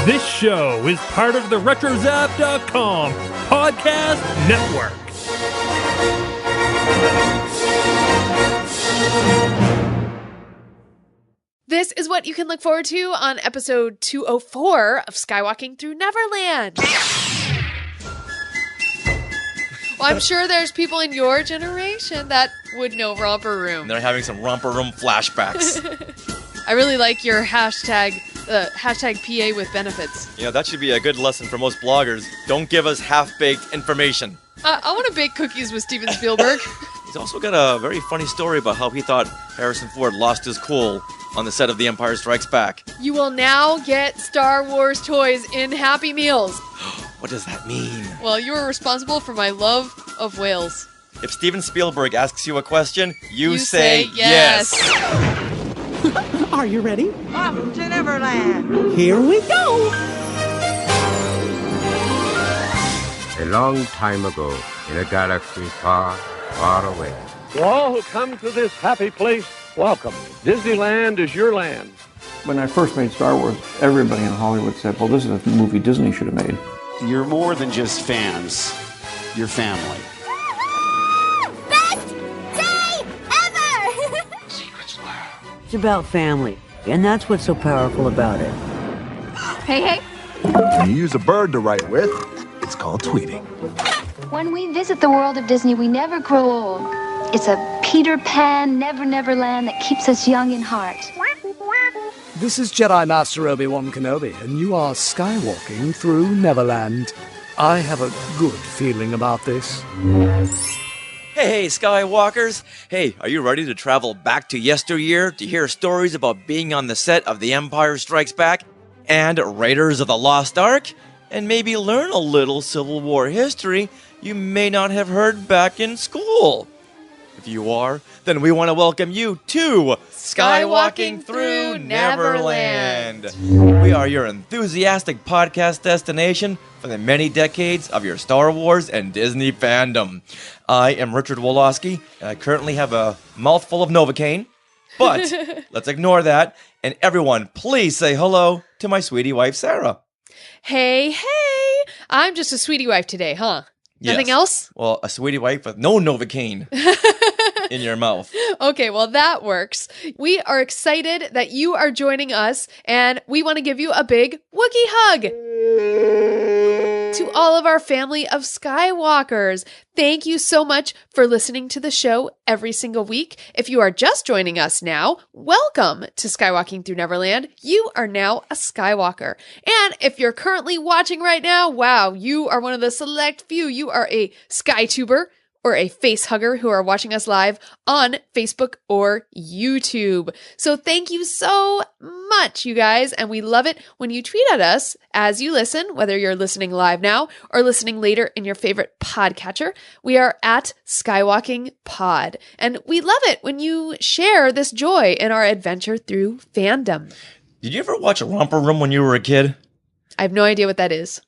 This show is part of the RetroZap.com podcast network. This is what you can look forward to on episode 204 of Skywalking through Neverland. Well, I'm sure there's people in your generation that would know Romper Room. They're having some Romper Room flashbacks. I really like your hashtag PA with benefits. You know, that should be a good lesson for most bloggers. Don't give us half-baked information. I want to bake cookies with Steven Spielberg. He's also got a very funny story about how he thought Harrison Ford lost his cool on the set of The Empire Strikes Back. You will now get Star Wars toys in Happy Meals. What does that mean? Well, you are responsible for my love of whales. If Steven Spielberg asks you a question, you say yes. Are you ready? Off to Neverland. Here we go. A long time ago, in a galaxy far, far away. To all who come to this happy place, welcome. Disneyland is your land. When I first made Star Wars, everybody in Hollywood said, well, this is a movie Disney should have made. You're more than just fans. You're family. Best day ever! Secrets lab. It's about family, and that's what's so powerful about it. Hey. When you use a bird to write with, it's called tweeting. When we visit the world of Disney, we never grow old. It's a Peter Pan, Neverland that keeps us young in heart. This is Jedi Master Obi-Wan Kenobi, and you are skywalking through Neverland. I have a good feeling about this. Hey, Skywalkers! Hey, are you ready to travel back to yesteryear to hear stories about being on the set of The Empire Strikes Back and Raiders of the Lost Ark? And maybe learn a little Civil War history you may not have heard back in school? If you are, then we want to welcome you to Skywalking Through Neverland. We are your enthusiastic podcast destination for the many decades of your Star Wars and Disney fandom. I am Richard Wolosky, and I currently have a mouthful of Novocaine, but let's ignore that. And everyone, please say hello to my sweetie wife, Sarah. Hey. I'm just a sweetie wife today, huh? Yes. Nothing else? Well, a sweetie wife with no Novocaine in your mouth. Okay, well, that works. We are excited that you are joining us, and we want to give you a big Wookiee hug. To all of our family of Skywalkers, thank you so much for listening to the show every single week. If you are just joining us now, welcome to Skywalking Through Neverland. You are now a Skywalker. And if you're currently watching right now, wow, you are one of the select few. You are a SkyTuber or a face hugger who are watching us live on Facebook or YouTube. So thank you so much, you guys. And we love it when you tweet at us as you listen, whether you're listening live now or listening later in your favorite podcatcher. We are at Skywalking Pod. And we love it when you share this joy in our adventure through fandom. Did you ever watch Romper Room when you were a kid? I have no idea what that is.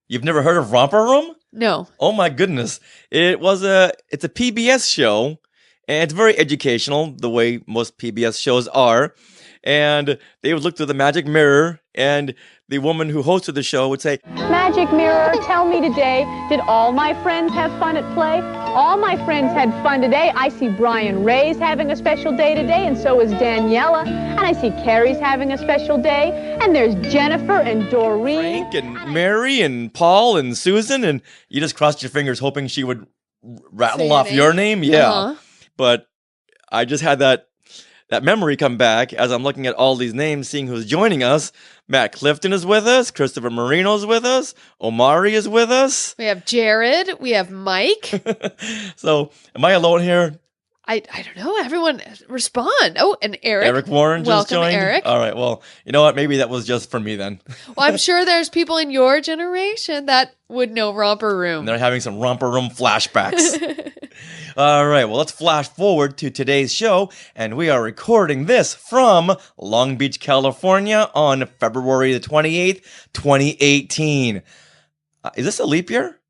You've never heard of Romper Room? No. Oh my goodness. It's a PBS show, and it's very educational, the way most PBS shows are. And they would look through the magic mirror, and the woman who hosted the show would say, "Magic mirror, tell me today, did all my friends have fun at play? All my friends had fun today. I see Brian Ray's having a special day today, and so is Daniela. And I see Carrie's having a special day, and there's Jennifer and Doreen. Frank and Mary and Paul and Susan," and you just crossed your fingers hoping she would rattle off your name. Yeah. Uh-huh. But I just had that memory come back as I'm looking at all these names, seeing who's joining us. Matt Clifton is with us. Christopher Marino's with us. Omari is with us. We have Jared. We have Mike. So, am I alone here? I don't know. Everyone respond. Oh, and Eric. Eric Warren just joined. Welcome, Eric. All right. Well, you know what? Maybe that was just for me then. Well, I'm sure there's people in your generation that would know Romper Room. And they're having some Romper Room flashbacks. All right. Well, let's flash forward to today's show. And we are recording this from Long Beach, California on February the 28th, 2018. Is this a leap year?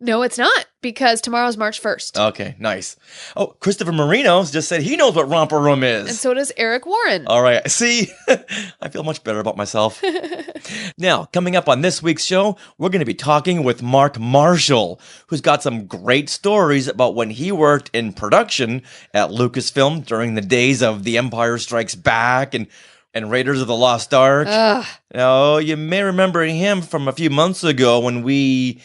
No, it's not. because tomorrow's March 1st. Okay, nice. Oh, Christopher Marino's just said he knows what Romper Room is. And so does Eric Warren. All right, see? I feel much better about myself. Now, coming up on this week's show, we're going to be talking with Mark Marshall, who's got some great stories about when he worked in production at Lucasfilm during the days of The Empire Strikes Back and Raiders of the Lost Ark. Now, you may remember him from a few months ago when we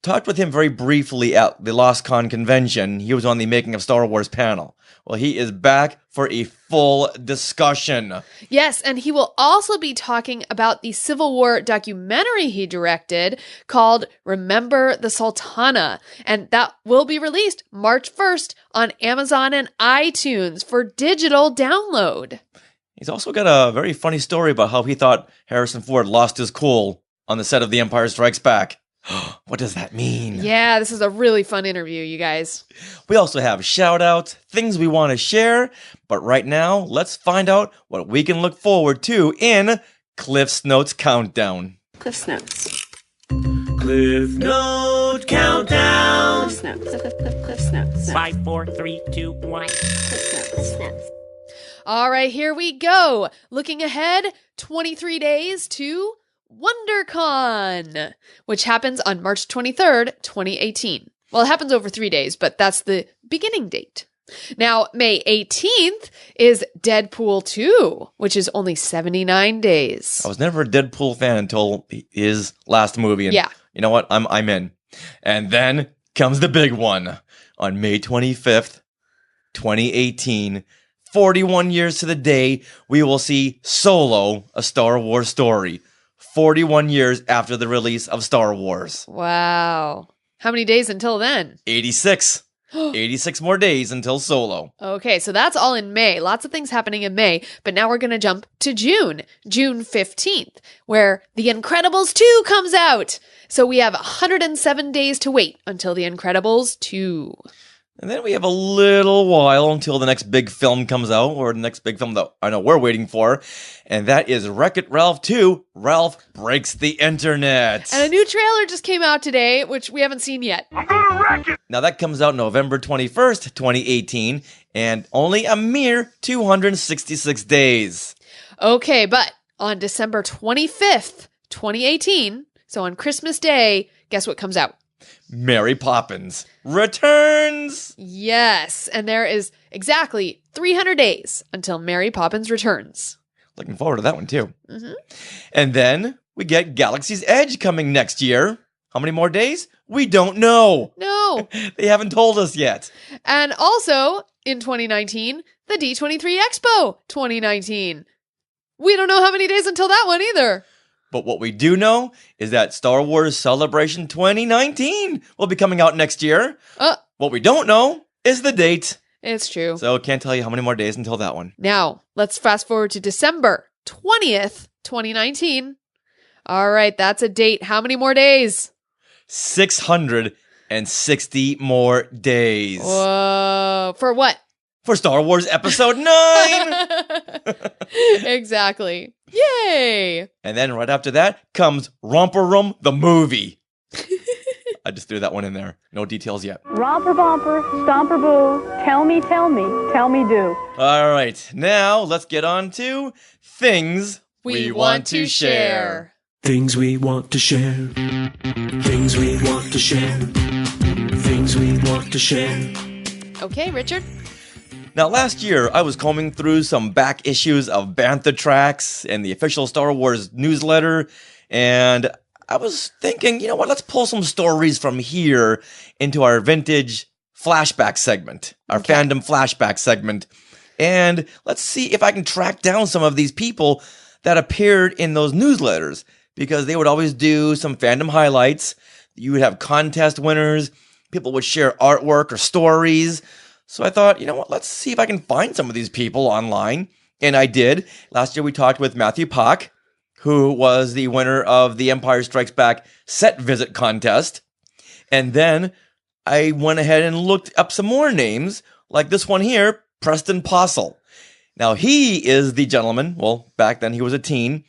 talked with him very briefly at the Lost Con convention. He was on the Making of Star Wars panel. Well, he is back for a full discussion. Yes, and he will also be talking about the Civil War documentary he directed called Remember the Sultana. And that will be released March 1st on Amazon and iTunes for digital download. He's also got a very funny story about how he thought Harrison Ford lost his cool on the set of The Empire Strikes Back. What does that mean? Yeah, this is a really fun interview, you guys. We also have shout-outs, things we want to share, but right now, let's find out what we can look forward to in Cliff's Notes Countdown. Cliff's Notes. Cliff Note Countdown. Cliff's Notes. Cliff's Notes. 5, 4, 3, 2, 1. Cliff's Notes. Cliff's Notes. All right, here we go. Looking ahead, 23 days to WonderCon, which happens on March 23rd, 2018. Well, it happens over 3 days, but that's the beginning date. Now, May 18th is Deadpool 2, which is only 79 days. I was never a Deadpool fan until his last movie. And yeah. You know what? I'm in. And then comes the big one. On May 25th, 2018, 41 years to the day, we will see Solo, a Star Wars story. 41 years after the release of Star Wars. Wow. How many days until then? 86. 86 more days until Solo. Okay, so that's all in May. Lots of things happening in May, but now we're going to jump to June 15th, where The Incredibles 2 comes out. So we have 107 days to wait until The Incredibles 2. And then we have a little while until the next big film comes out, or the next big film that I know we're waiting for, and that is Wreck-It Ralph 2, Ralph Breaks the Internet. And a new trailer just came out today, which we haven't seen yet. I'm gonna wreck it! Now that comes out November 21st, 2018, and only a mere 266 days. Okay, but on December 25th, 2018, so on Christmas Day, guess what comes out? Mary Poppins returns! Yes, and there is exactly 300 days until Mary Poppins returns. Looking forward to that one, too. Mm-hmm. And then we get Galaxy's Edge coming next year. How many more days? We don't know. No. They haven't told us yet. And also, in 2019, the D23 Expo 2019. We don't know how many days until that one either. But what we do know is that Star Wars Celebration 2019 will be coming out next year. What we don't know is the date. It's true. So can't tell you how many more days until that one. Now, let's fast forward to December 20th, 2019. All right, that's a date. How many more days? 660 more days. Whoa. For what? For Star Wars Episode 9! Exactly. Yay! And then right after that comes Romper Room, the movie. I just threw that one in there. No details yet. Romper bumper, stomper boo, tell me do. All right, now let's get on to things we want to share. Things we want to share. Things we want to share. Things we want to share. Okay, Richard. Now, last year, I was combing through some back issues of Bantha tracks and the official Star Wars newsletter, and I was thinking, you know what, let's pull some stories from here into our vintage flashback segment, our fandom flashback segment, and let's see if I can track down some of these people that appeared in those newsletters, because they would always do some fandom highlights. You would have contest winners, people would share artwork or stories. So I thought, you know what, let's see if I can find some of these people online. And I did. Last year we talked with Matthew Pock, who was the winner of the Empire Strikes Back set visit contest. And then I went ahead and looked up some more names, like this one here, Preston Possel. Now he is the gentleman, well, back then he was a teen,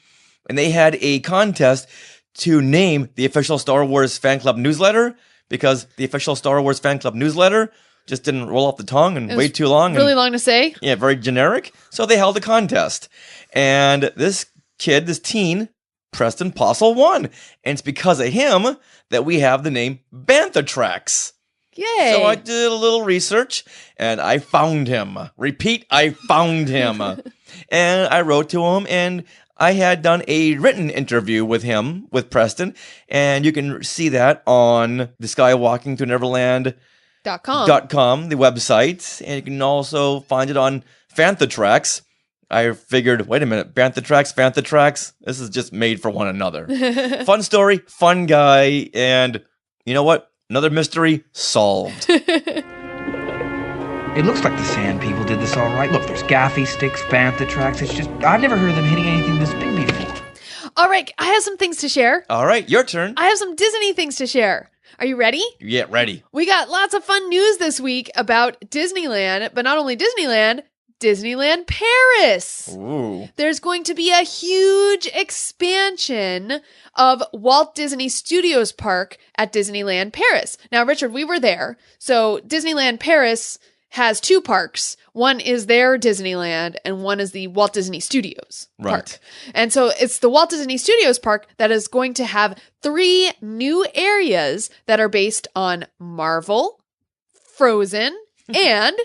and they had a contest to name the official Star Wars fan club newsletter because the official Star Wars fan club newsletter just didn't roll off the tongue and wait too long. Really long to say. Yeah, very generic. So they held a contest. And this teen, Preston Postle, won. And it's because of him that we have the name Bantha Tracks. Yay. So I did a little research, and I found him. Repeat, I found him. And I wrote to him, and I had done a written interview with him, with Preston, and you can see that on the Skywalking to Neverland .com, the website, and you can also find it on Bantha Tracks. I figured, wait a minute, Bantha Tracks, this is just made for one another. Fun story, fun guy, and you know what? Another mystery solved. It looks like the Sand People did this all right. Look, there's gaffy sticks, Bantha Tracks. It's just, I've never heard of them hitting anything this big before. All right, I have some things to share. All right, your turn. I have some Disney things to share. Are you ready? Yeah, ready. We got lots of fun news this week about Disneyland, but not only Disneyland Paris. Ooh. There's going to be a huge expansion of Walt Disney Studios Park at Disneyland Paris. Now, Richard, we were there. So Disneyland Paris has two parks. One is their Disneyland and one is the Walt Disney Studios Park. And so it's the Walt Disney Studios Park that is going to have 3 new areas that are based on Marvel, Frozen, and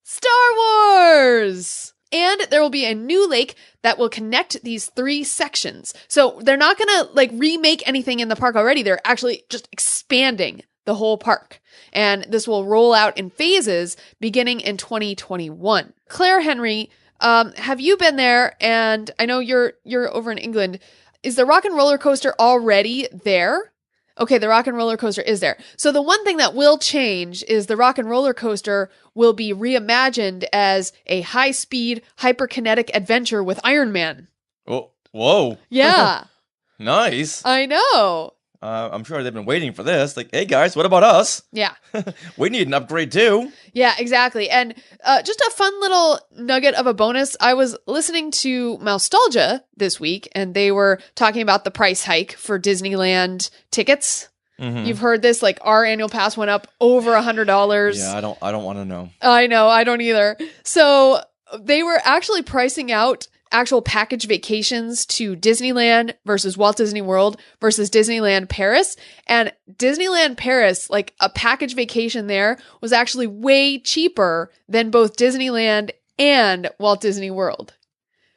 Star Wars. And there will be a new lake that will connect these 3 sections. So they're not going to remake anything in the park already. They're actually just expanding the whole park. And this will roll out in phases beginning in 2021. Claire Henry, have you been there? And I know you're over in England. Is the Rock and Roller Coaster already there? Okay, the Rock and Roller Coaster is there. So the one thing that will change is the Rock and Roller Coaster will be reimagined as a high-speed, hyperkinetic adventure with Iron Man. Oh, whoa. Yeah. Nice. I know. I'm sure they've been waiting for this. Like, hey guys, what about us? Yeah. We need an upgrade too. Yeah, exactly. And just a fun little nugget of a bonus. I was listening to Mousetalgia this week, and they were talking about the price hike for Disneyland tickets. Mm-hmm. You've heard this, our annual pass went up over $100. Yeah, I don't want to know. I know, I don't either. So they were actually pricing out actual package vacations to Disneyland versus Walt Disney World versus Disneyland Paris. And Disneyland Paris, a package vacation there was actually way cheaper than both Disneyland and Walt Disney World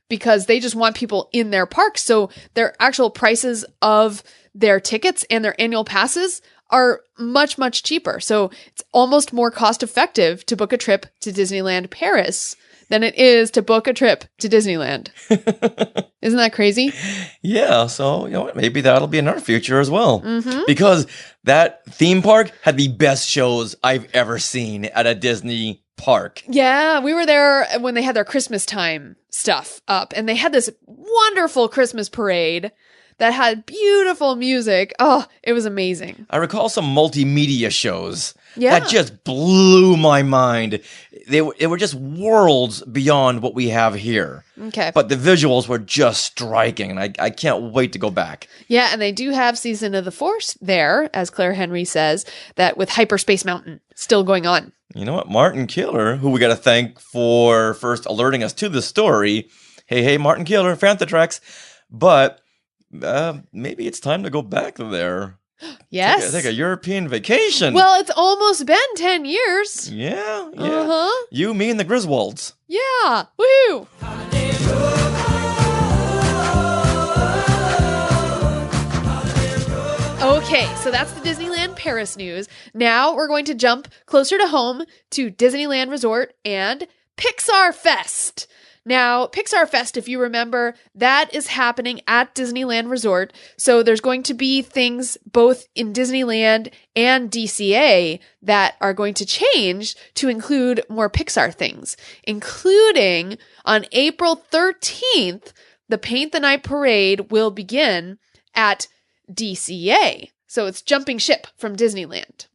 because they just want people in their parks. So their actual prices of their tickets and their annual passes are much, much cheaper. So it's almost more cost effective to book a trip to Disneyland Paris than it is to book a trip to Disneyland. Isn't that crazy? Yeah, so, maybe that'll be in our future as well. Mm-hmm. Because that theme park had the best shows I've ever seen at a Disney park. Yeah, we were there when they had their Christmas time stuff up, and they had this wonderful Christmas parade that had beautiful music. Oh, it was amazing. I recall some multimedia shows that just blew my mind. They were just worlds beyond what we have here. Okay. But the visuals were just striking, and I can't wait to go back. Yeah, and they do have Season of the Force there, as Claire Henry says, that with Hyperspace Mountain still going on. You know what? Martin Killer, who we got to thank for first alerting us to the story. Hey, Martin Killer, Bantha Tracks. But maybe it's time to go back there. Yes. Take a European vacation. Well, it's almost been 10 years. Yeah. Uh-huh. You, me, and the Griswolds. Yeah. Woohoo. Okay, so that's the Disneyland Paris news. Now we're going to jump closer to home to Disneyland Resort and Pixar Fest. Now, Pixar Fest, if you remember, that is happening at Disneyland Resort. So there's going to be things both in Disneyland and DCA that are going to change to include more Pixar things, including on April 13th, the Paint the Night Parade will begin at DCA. So it's jumping ship from Disneyland.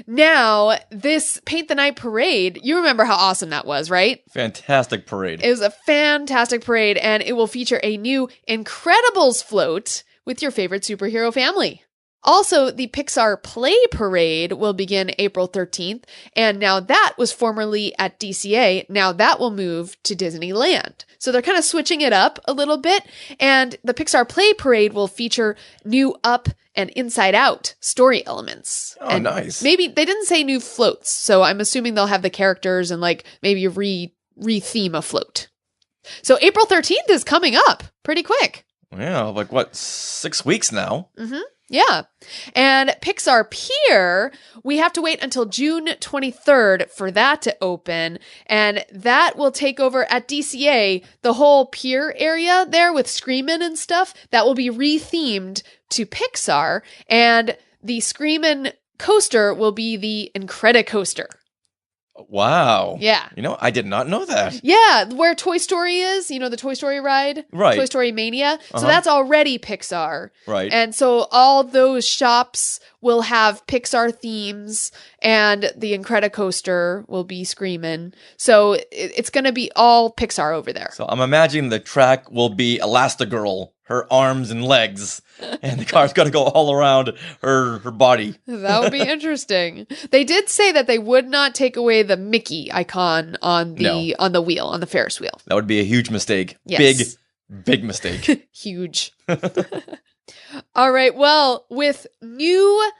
Now, this Paint the Night Parade, you remember how awesome that was, right? Fantastic parade. It was a fantastic parade, and it will feature a new Incredibles float with your favorite superhero family. Also, the Pixar Play Parade will begin April 13th, and now that was formerly at DCA. Now that will move to Disneyland. So they're kind of switching it up a little bit, and the Pixar Play Parade will feature new Up and Inside Out story elements. Oh, and nice. Maybe they didn't say new floats, so I'm assuming they'll have the characters and like maybe re-theme a float. So April 13th is coming up pretty quick. Yeah, like what, 6 weeks now? Mm-hmm. Yeah. And Pixar Pier, we have to wait until June 23rd for that to open. And that will take over at DCA, the whole pier area there with Screamin' and stuff. That will be rethemed to Pixar. And the Screamin' coaster will be the Incredicoaster. Wow. Yeah. You know, I did not know that. Yeah, where Toy Story is, you know, the Toy Story ride? Right. Toy Story Mania. So that's already Pixar. Right. And so all those shops will have Pixar themes, and the Incredicoaster will be Screamin'. So it's going to be all Pixar over there. So I'm imagining the track will be Elastigirl, her arms and legs, and the car's got to go all around her body. That would be interesting. They did say that they would not take away the Mickey icon on the wheel, on the Ferris wheel. That would be a huge mistake. Yes. Big mistake. Huge. All right. Well, with new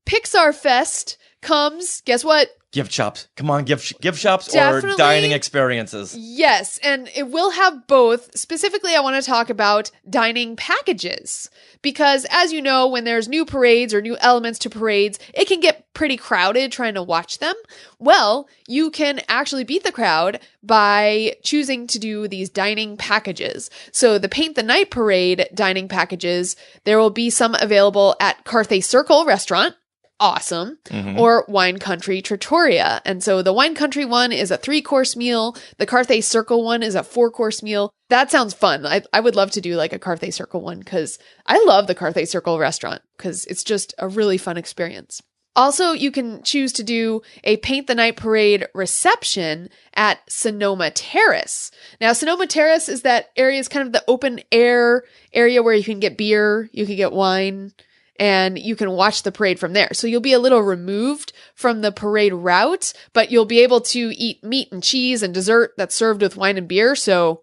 Pixar Fest comes, guess what? Gift shops. Come on, gift shops Definitely. or dining experiences. Yes, and it will have both. Specifically, I want to talk about dining packages. Because as you know, when there's new parades or new elements to parades, it can get pretty crowded trying to watch them. Well, you can actually beat the crowd by choosing to do these dining packages. So the Paint the Night Parade dining packages, there will be some available at Carthay Circle restaurant. Awesome. Mm-hmm. Or Wine Country Trattoria. And so the Wine Country one is a 3-course meal. The Carthay Circle one is a 4-course meal. That sounds fun. I would love to do like a Carthay Circle one because I love the Carthay Circle restaurant because it's just a really fun experience. Also, you can choose to do a Paint the Night Parade reception at Sonoma Terrace. Now, Sonoma Terrace is that area, is kind of the open air area where you can get beer, you can get wine, and you can watch the parade from there. So you'll be a little removed from the parade route, but you'll be able to eat meat and cheese and dessert that's served with wine and beer. So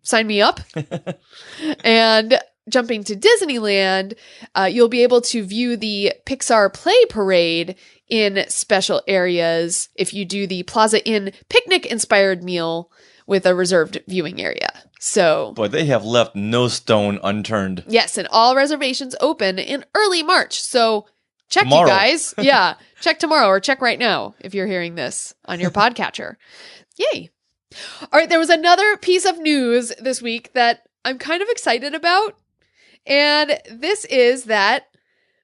sign me up. And jumping to Disneyland, you'll be able to view the Pixar Play Parade in special areas if you do the Plaza Inn picnic-inspired meal with a reserved viewing area. So, boy, they have left no stone unturned. Yes, and all reservations open in early March. So check tomorrow. You guys. Yeah, check tomorrow or check right now if you're hearing this on your podcatcher. Yay. All right, there was another piece of news this week that I'm kind of excited about. And this is that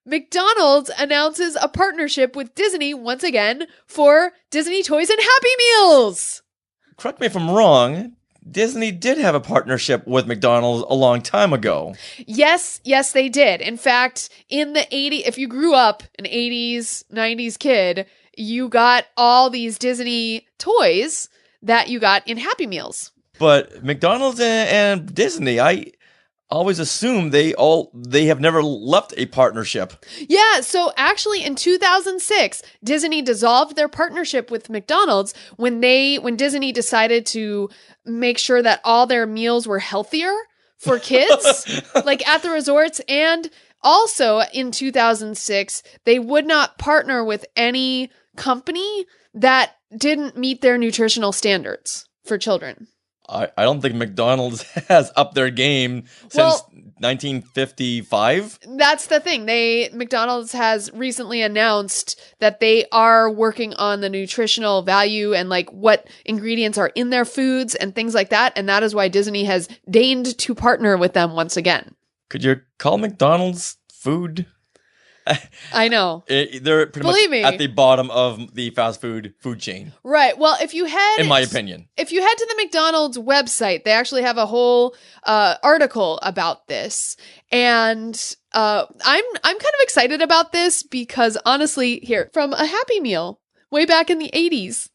McDonald's announces a partnership with Disney once again for Disney Toys and Happy Meals. Correct me if I'm wrong. Disney did have a partnership with McDonald's a long time ago. Yes, they did. In fact, in the 80s, if you grew up an 80s, 90s kid, you got all these Disney toys that you got in Happy Meals. But McDonald's and Disney, I always assume they have never left a partnership. Yeah, so actually in 2006, Disney dissolved their partnership with McDonald's when Disney decided to make sure that all their meals were healthier for kids, like at the resorts. And also in 2006, they would not partner with any company that didn't meet their nutritional standards for children. I don't think McDonald's has upped their game since 1955. That's the thing. McDonald's has recently announced that they are working on the nutritional value and like what ingredients are in their foods and things like that. And that is why Disney has deigned to partner with them once again. Could you call McDonald's food? I know. They're pretty much at the bottom of the fast food chain. Right. Well, if you head... in my opinion. If you head to the McDonald's website, they actually have a whole article about this. And I'm kind of excited about this because honestly, here, from a Happy Meal way back in the 80s.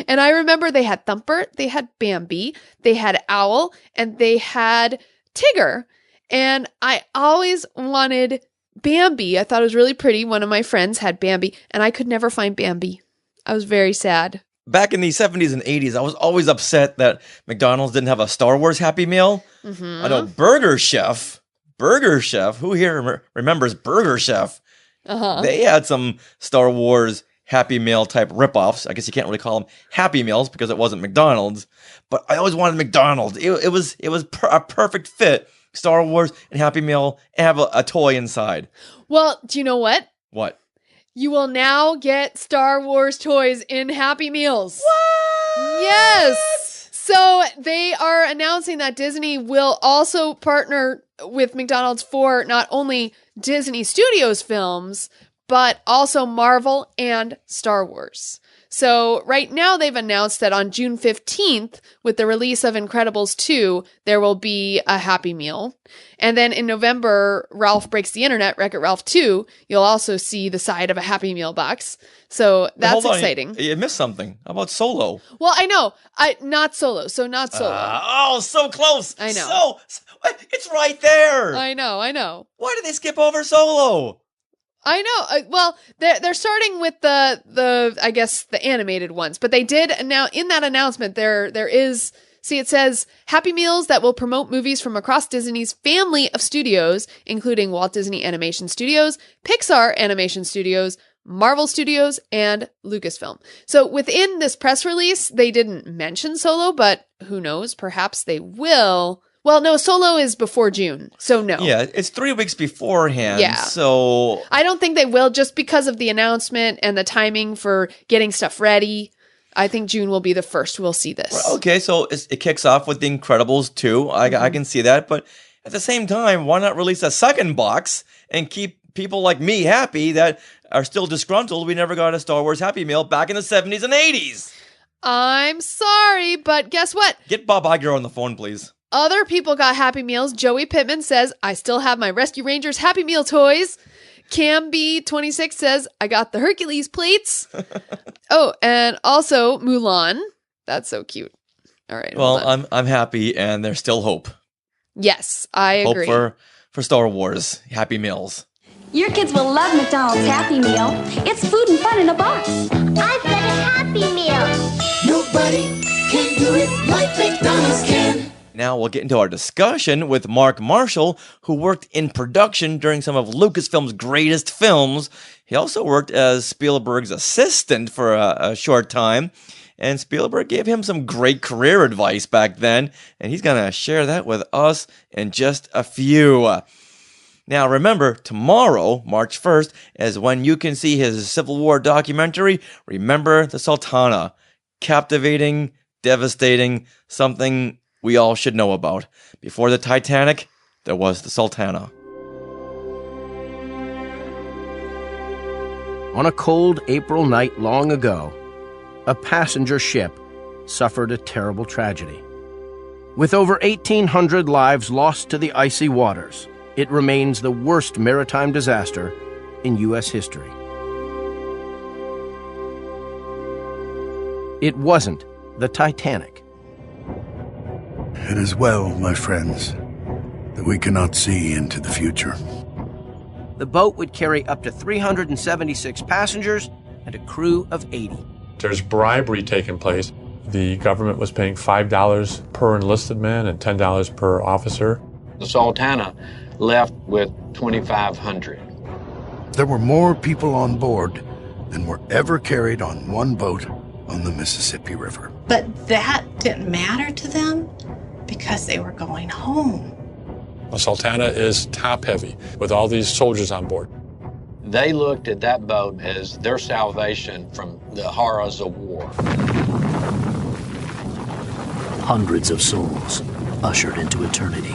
And I remember they had Thumper, they had Bambi, they had Owl, and they had Tigger. And I always wanted Bambi, I thought it was really pretty. One of my friends had Bambi, and I could never find Bambi. I was very sad. Back in the 70s and 80s, I was always upset that McDonald's didn't have a Star Wars Happy Meal. I know Burger Chef, who here remembers Burger Chef? They had some Star Wars Happy Meal type ripoffs. I guess you can't really call them Happy Meals because it wasn't McDonald's, but I always wanted McDonald's. It was a perfect fit. Star Wars and Happy Meal and have a toy inside. Well, do you know what? What? You will now get Star Wars toys in Happy Meals. What? Yes. So they are announcing that Disney will also partner with McDonald's for not only Disney Studios films, but also Marvel and Star Wars. So right now they've announced that on June 15th, with the release of Incredibles 2, there will be a Happy Meal. And then in November, Ralph Breaks the Internet, Wreck-It Ralph 2, you'll also see the side of a Happy Meal box. So that's exciting. You missed something. How about Solo? Well, I know. Not Solo. So not Solo. So close. I know. It's right there. I know. Why did they skip over Solo? I know. Well, they're starting with the I guess the animated ones, but they did now in that announcement there is. See, it says Happy Meals that will promote movies from across Disney's family of studios, including Walt Disney Animation Studios, Pixar Animation Studios, Marvel Studios, and Lucasfilm. So within this press release, they didn't mention Solo, but who knows? Perhaps they will. Well, no, Solo is before June, so no. Yeah, it's 3 weeks beforehand, yeah. So... I don't think they will, just because of the announcement and the timing for getting stuff ready. I think June will be the first we'll see this. Well, okay, so it kicks off with The Incredibles 2. I can see that, but at the same time, why not release a second box and keep people like me happy that are still disgruntled we never got a Star Wars Happy Meal back in the 70s and 80s? I'm sorry, but guess what? Get Bob Iger on the phone, please. Other people got Happy Meals. Joey Pittman says, I still have my Rescue Rangers Happy Meal toys. Cam B26 says, I got the Hercules plates. Oh, and also Mulan. That's so cute. All right. Well, I'm happy, and there's still hope. Yes, I agree. Hope for Star Wars Happy Meals. Your kids will love McDonald's Happy Meal. It's food and fun in a box. I've got a Happy Meal. Nobody can do it like McDonald's can. Now we'll get into our discussion with Mark Marshall, who worked in production during some of Lucasfilm's greatest films. He also worked as Spielberg's assistant for a short time, and Spielberg gave him some great career advice back then, and he's going to share that with us in just a few. Now remember, tomorrow, March 1st, is when you can see his Civil War documentary, Remember the Sultana. Captivating, devastating, something we all should know about. Before the Titanic, there was the Sultana. On a cold April night long ago, a passenger ship suffered a terrible tragedy. With over 1,800 lives lost to the icy waters, it remains the worst maritime disaster in U.S. history. It wasn't the Titanic. It is well, my friends, that we cannot see into the future. The boat would carry up to 376 passengers and a crew of 80. There's bribery taking place. The government was paying $5 per enlisted man and $10 per officer. The Sultana left with 2,500. There were more people on board than were ever carried on one boat on the Mississippi River. But that didn't matter to them because they were going home. The Sultana is top-heavy with all these soldiers on board. They looked at that boat as their salvation from the horrors of war. Hundreds of souls ushered into eternity.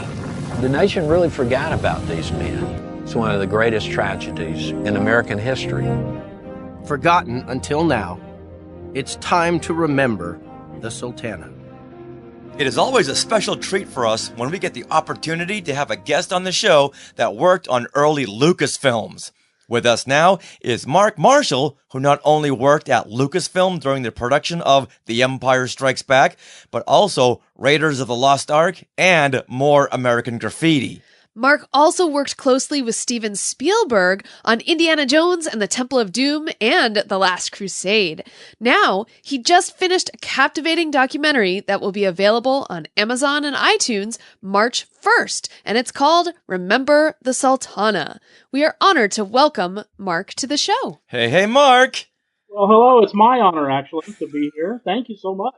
The nation really forgot about these men. It's one of the greatest tragedies in American history. Forgotten until now, it's time to remember the Sultana. It is always a special treat for us when we get the opportunity to have a guest on the show that worked on early Lucasfilms. With us now is Mark Marshall, who not only worked at Lucasfilm during the production of The Empire Strikes Back, but also Raiders of the Lost Ark and More American Graffiti. Mark also worked closely with Steven Spielberg on Indiana Jones and the Temple of Doom and The Last Crusade. Now, he just finished a captivating documentary that will be available on Amazon and iTunes March 1st, and it's called Remember the Sultana. We are honored to welcome Mark to the show. Hey, Mark! Well, hello. It's my honor, actually, to be here. Thank you so much.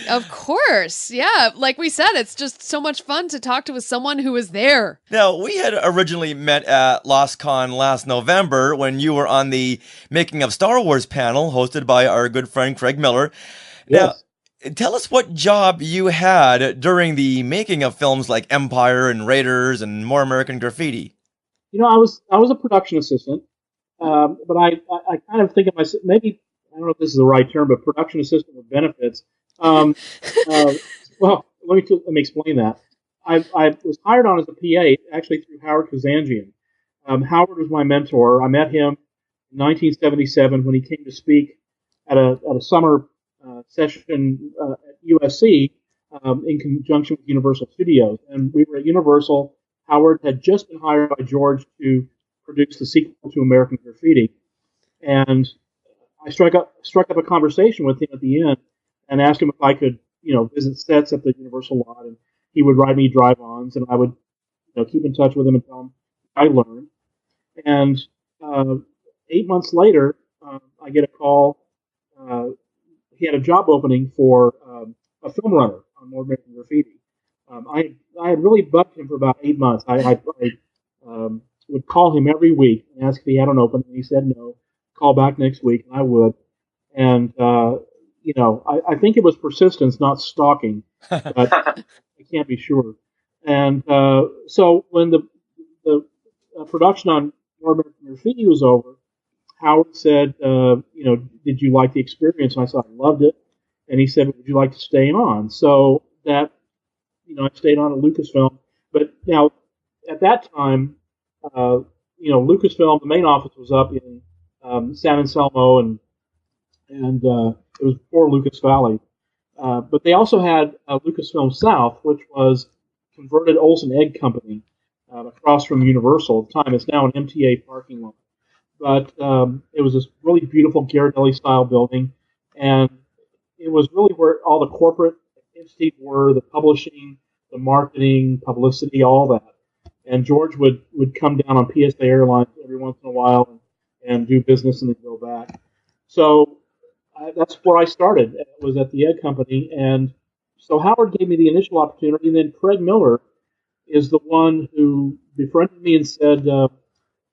Of course. Yeah. Like we said, it's just so much fun to talk to someone who was there. Now, we had originally met at LostCon last November when you were on the Making of Star Wars panel hosted by our good friend Craig Miller. Yes. Now, tell us what job you had during the making of films like Empire and Raiders and More American Graffiti. You know, I was a production assistant, but I kind of think of myself, maybe, I don't know if this is the right term, but production assistant with benefits. Well, let me explain that. I was hired on as a PA actually through Howard Kazanjian. Howard was my mentor. I met him in 1977 when he came to speak at a summer session at USC in conjunction with Universal Studios. And we were at Universal. Howard had just been hired by George to produce the sequel to American Graffiti, and I struck up a conversation with him at the end and asked him if I could, visit sets at the Universal lot, and he would write me drive-ons, and I would, keep in touch with him and tell him I learned. And 8 months later, I get a call. He had a job opening for a film runner on More American Graffiti. I had really bugged him for about 8 months. I would call him every week and ask if he had an opening, and he said no. Call back next week, and I would. And I think it was persistence, not stalking, but I can't be sure. And so when the production on More American Graffiti was over, Howard said, did you like the experience? And I said, I loved it. And he said, would you like to stay on? So that, I stayed on at Lucasfilm. But now, at that time, Lucasfilm, the main office was up in San Anselmo, and it was before Lucas Valley. But they also had Lucasfilm South, which was converted Olsen Egg Company across from Universal. At the time, it's now an MTA parking lot. But it was this really beautiful Ghirardelli-style building, and it was really where all the corporate entities were, the publishing, the marketing, publicity, all that. And George would come down on PSA Airlines every once in a while and do business and then go back. So that's where I started. It was at the Egg Company. And so Howard gave me the initial opportunity, and then Craig Miller is the one who befriended me and said, would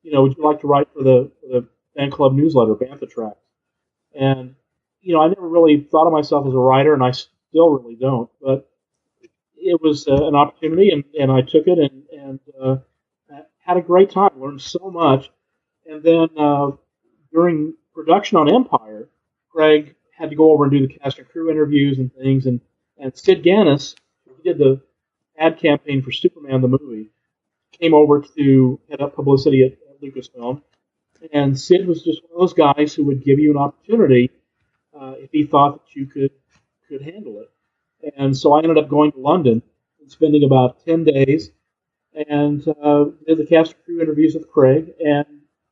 you like to write for the fan club newsletter, Bantha Tracks? And, I never really thought of myself as a writer, and I still really don't. But it was an opportunity, and I took it and had a great time, learned so much. And then during production on Empire, Greg had to go over and do the cast and crew interviews and things. And Sid Ganis, who did the ad campaign for Superman the movie, came over to head up publicity at Lucasfilm. And Sid was just one of those guys who would give you an opportunity if he thought that you could handle it. And so I ended up going to London and spending about 10 days and did the cast and crew interviews with Craig, and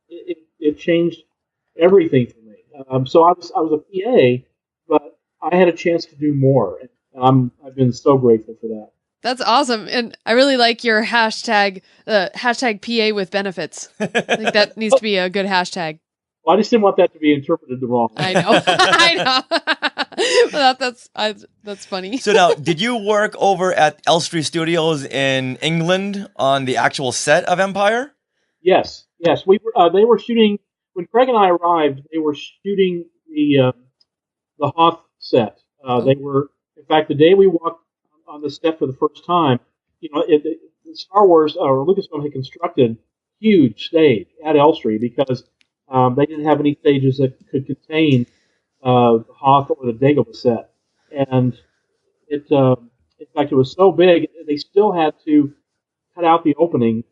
it changed everything for me. So I was a PA, but I had a chance to do more, and I've been so grateful for that. That's awesome. And I really like your hashtag PA with benefits. I think that needs to be a good hashtag. Well, I just didn't want that to be interpreted the wrong way. I know. I know. Well, that's funny. So now, did you work over at Elstree Studios in England on the actual set of Empire? Yes. They were shooting, when Craig and I arrived, they were shooting the Hoth set. They were, in fact, the day we walked on the set for the first time, Star Wars or Lucasfilm had constructed a huge stage at Elstree because they didn't have any stages that could contain the Hoth or the Dagobah set. And in fact, it was so big, they still had to cut out the opening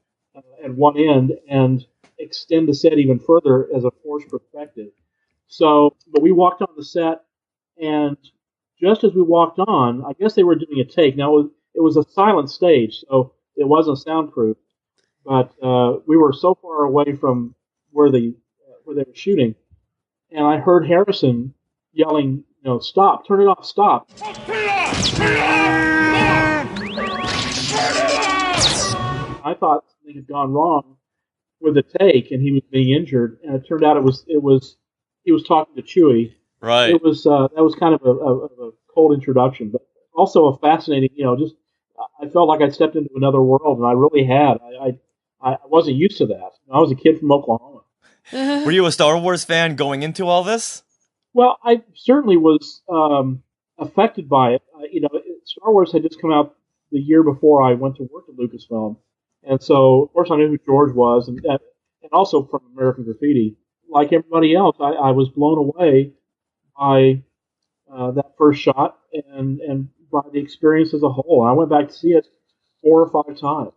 at one end and extend the set even further as a forced perspective. But we walked on the set, and just as we walked on, I guess they were doing a take. Now, it was a silent stage, so it wasn't soundproof. but we were so far away from where they were shooting, and I heard Harrison yelling, "Stop! Turn it off! Stop!" I thought something had gone wrong with the take, and he was being injured, and it turned out he was talking to Chewie. Right. It was that was kind of a cold introduction, but also a fascinating. I felt like I stepped into another world, and I really had. I wasn't used to that. I was a kid from Oklahoma. Were you a Star Wars fan going into all this? Well, I certainly was affected by it. Star Wars had just come out the year before I went to work at Lucasfilm, and so of course I knew who George was, and also from American Graffiti. Like everybody else, I was blown away by that first shot and by the experience as a whole. I went back to see it 4 or 5 times.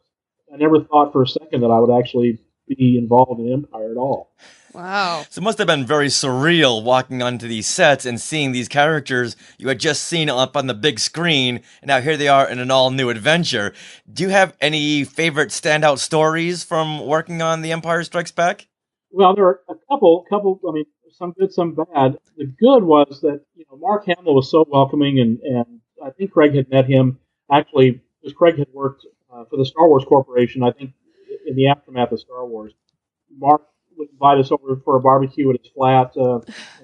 I never thought for a second that I would actually be involved in Empire at all. Wow. So it must have been very surreal walking onto these sets and seeing these characters you had just seen up on the big screen, and now here they are in an all-new adventure. Do you have any favorite standout stories from working on The Empire Strikes Back? Well, there are a couple, I mean, some good, some bad. The good was that, Mark Hamill was so welcoming, and I think Craig had met him, actually, because Craig had worked for the Star Wars Corporation, I think, in the aftermath of Star Wars. Mark would invite us over for a barbecue at his flat, and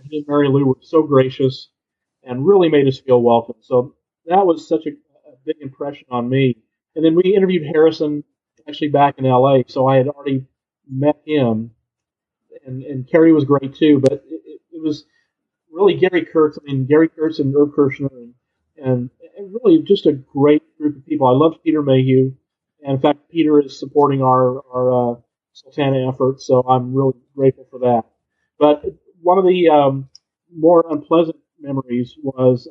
he and Mary Lou were so gracious and really made us feel welcome. So that was such a big impression on me. And then we interviewed Harrison, actually back in L.A., so I had already met him. And Carrie was great too, but it was really Gary Kurtz. I mean, Gary Kurtz and Irv Kirshner, and really just a great group of people. I loved Peter Mayhew, and in fact, Peter is supporting our Sultana effort, so I'm really grateful for that. But one of the more unpleasant memories was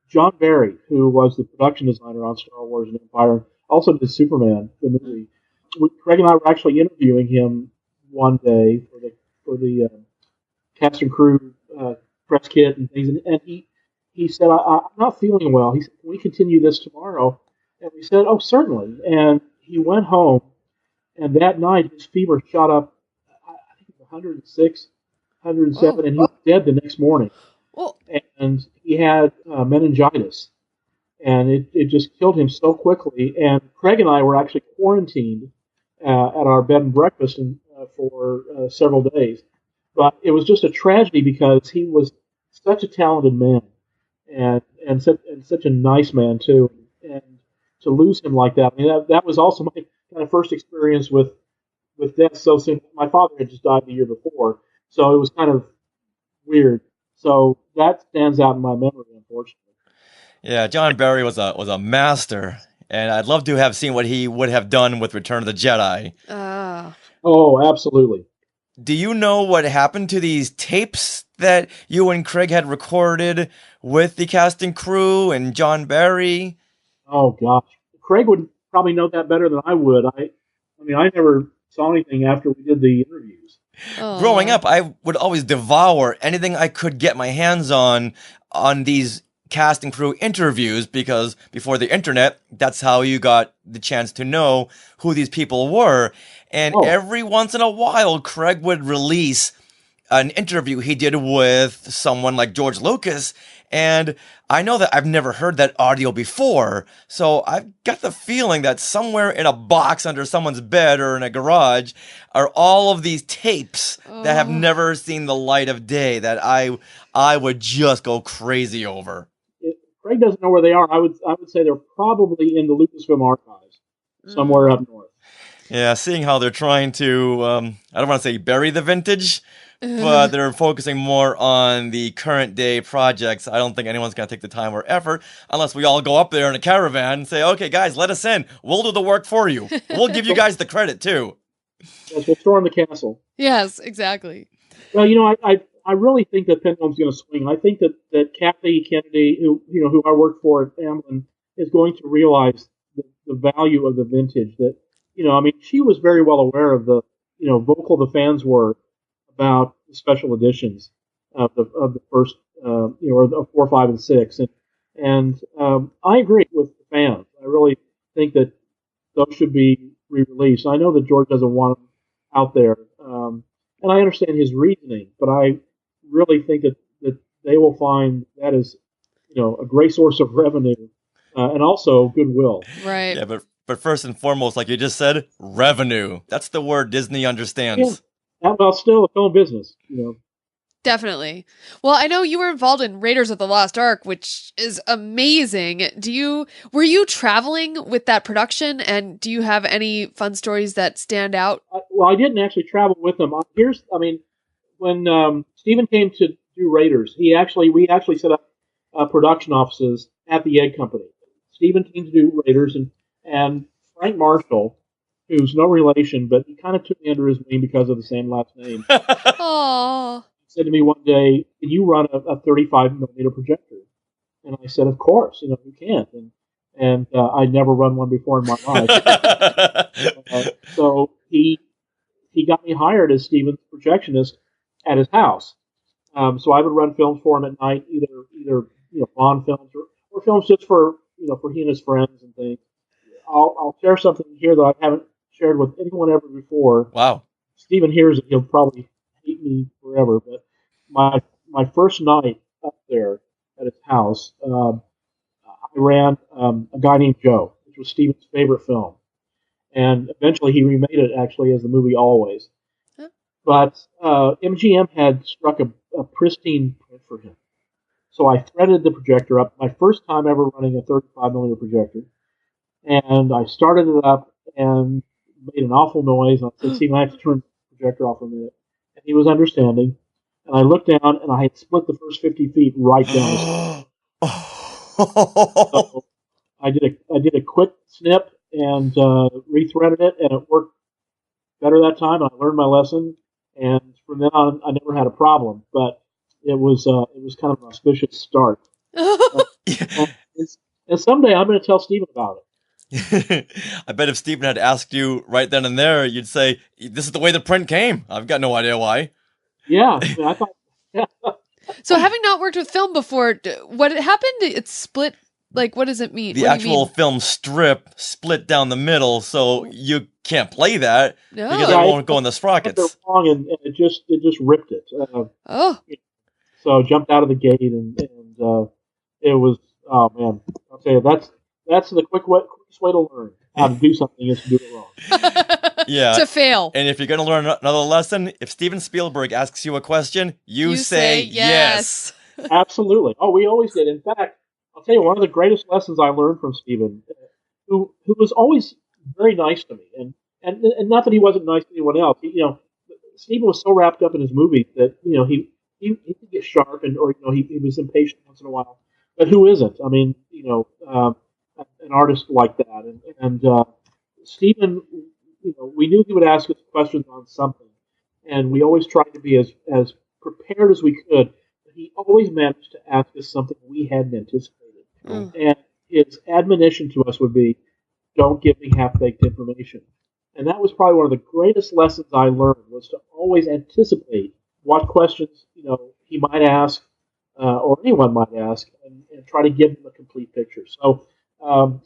John Barry, who was the production designer on Star Wars and Empire, also did Superman, the movie. Craig and I were actually interviewing him one day for the cast and crew press kit and things, and he said, I'm not feeling well. He said, can we continue this tomorrow? And we said, oh, certainly. And he went home, and that night his fever shot up, I think it was 106, 107, and he was dead the next morning. And he had meningitis, and it just killed him so quickly. And Craig and I were actually quarantined at our bed and breakfast for several days. But it was just a tragedy because he was such a talented man and such a nice man too. And to lose him like that, I mean, that was also my kind of first experience with death so soon. My father had just died the year before, so it was kind of weird. So that stands out in my memory, unfortunately. Yeah, John Barry was a master, and I'd love to have seen what he would have done with Return of the Jedi. Oh, absolutely. Do you know what happened to these tapes that you and Craig had recorded with the cast and crew and John Barry? Oh, gosh. Craig would probably know that better than I would. I mean, I never saw anything after we did the interviews. Growing up, I would always devour anything I could get my hands on these cast and crew interviews, because before the internet, that's how you got the chance to know who these people were. And every once in a while, Craig would release an interview he did with someone like George Lucas, and I know that I've never heard that audio before, so I've got the feeling that somewhere in a box under someone's bed or in a garage are all of these tapes that have never seen the light of day that I would just go crazy over. Craig doesn't know where they are. I would say they're probably in the Lucasfilm archives, somewhere up north. Yeah, seeing how they're trying to, I don't want to say bury the vintage, but they're focusing more on the current day projects. I don't think anyone's going to take the time or effort unless we all go up there in a caravan and say, okay, guys, let us in. We'll do the work for you. We'll give you guys the credit, too. Yes, we'll storm the castle. Yes, exactly. Well, I really think that pendulum's going to swing. I think that Kathy Kennedy, who I worked for at Amblin, is going to realize the value of the vintage. That, she was very well aware of the, vocal the fans were about the special editions of the first, of 4, 5, and 6, and I agree with the fans. I really think that those should be re-released. I know that George doesn't want them out there, and I understand his reasoning, but I really think that they will find that is, a great source of revenue and also goodwill. Right. Yeah, but first and foremost, like you just said, revenue. That's the word Disney understands. Yeah. Well, still a film business, Definitely. Well, I know you were involved in Raiders of the Lost Ark, which is amazing. Were you traveling with that production, and do you have any fun stories that stand out? Well, I didn't actually travel with them. When Stephen came to do Raiders, we actually set up production offices at the Egg Company. Stephen came to do Raiders, and Frank Marshall, who's no relation, but he kind of took me under his wing because of the same last name. Aww. Said to me one day, "Can you run a 35 millimeter projector?" And I said, "Of course, you can." And I'd never run one before in my life. So he got me hired as Stephen's projectionist at his house. So I would run films for him at night, either Bond films or films just for for he and his friends and things. I'll share something here that I haven't shared with anyone ever before. Wow. Stephen hears it, he'll probably hate me forever, but my first night up there at his house, I ran A Guy Named Joe, which was Stephen's favorite film. And eventually he remade it, actually, as the movie Always. Huh. But MGM had struck a pristine print for him. So I threaded the projector up, my first time ever running a 35mm projector. And I started it up and made an awful noise. And I said, "Stephen, I have to turn the projector off for a minute." And he was understanding. And I looked down, and I had split the first 50 feet right down the street. So I did a quick snip and rethreaded it, and it worked better that time. And I learned my lesson, and from then on, I never had a problem. But it was kind of an auspicious start. And someday I'm going to tell Stephen about it. I bet if Stephen had asked you right then and there, you'd say, "This is the way the print came. I've got no idea why." Yeah, I thought. Yeah. So, having not worked with film before, what happened? It's split. Like, what does it mean? The actual film strip split down the middle, so you can't play that because it won't go in the sprockets. Wrong, and it just ripped it. So I jumped out of the gate, and it was, oh man, I'll tell you, that's the quickest way to learn how to do something is to do it wrong. Yeah. To fail. And if you're going to learn another lesson, if Steven Spielberg asks you a question, you say yes. Absolutely. Oh, we always did. In fact, I'll tell you, one of the greatest lessons I learned from Stephen, who was always very nice to me, and not that he wasn't nice to anyone else. Stephen was so wrapped up in his movies that he could get sharp, or he was impatient once in a while. But who isn't? I mean, an artist like that, and Stephen, we knew he would ask us questions on something, and we always tried to be as prepared as we could. But he always managed to ask us something we hadn't anticipated. And his admonition to us would be, "Don't give me half-baked information." And that was probably one of the greatest lessons I learned, was to always anticipate what questions he might ask, or anyone might ask, and try to give them a complete picture. So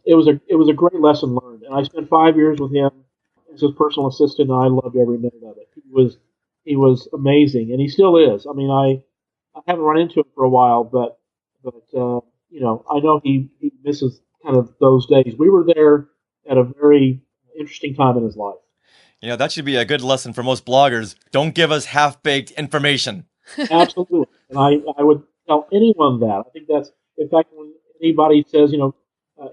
it was a great lesson learned, and I spent 5 years with him as his personal assistant, and I loved every minute of it. He was amazing, and he still is. I mean, I haven't run into him for a while, but I know he misses kind of those days. We were there at a very interesting time in his life. That should be a good lesson for most bloggers. Don't give us half-baked information. Absolutely. And I would tell anyone that. I think that's, in fact, when anybody says,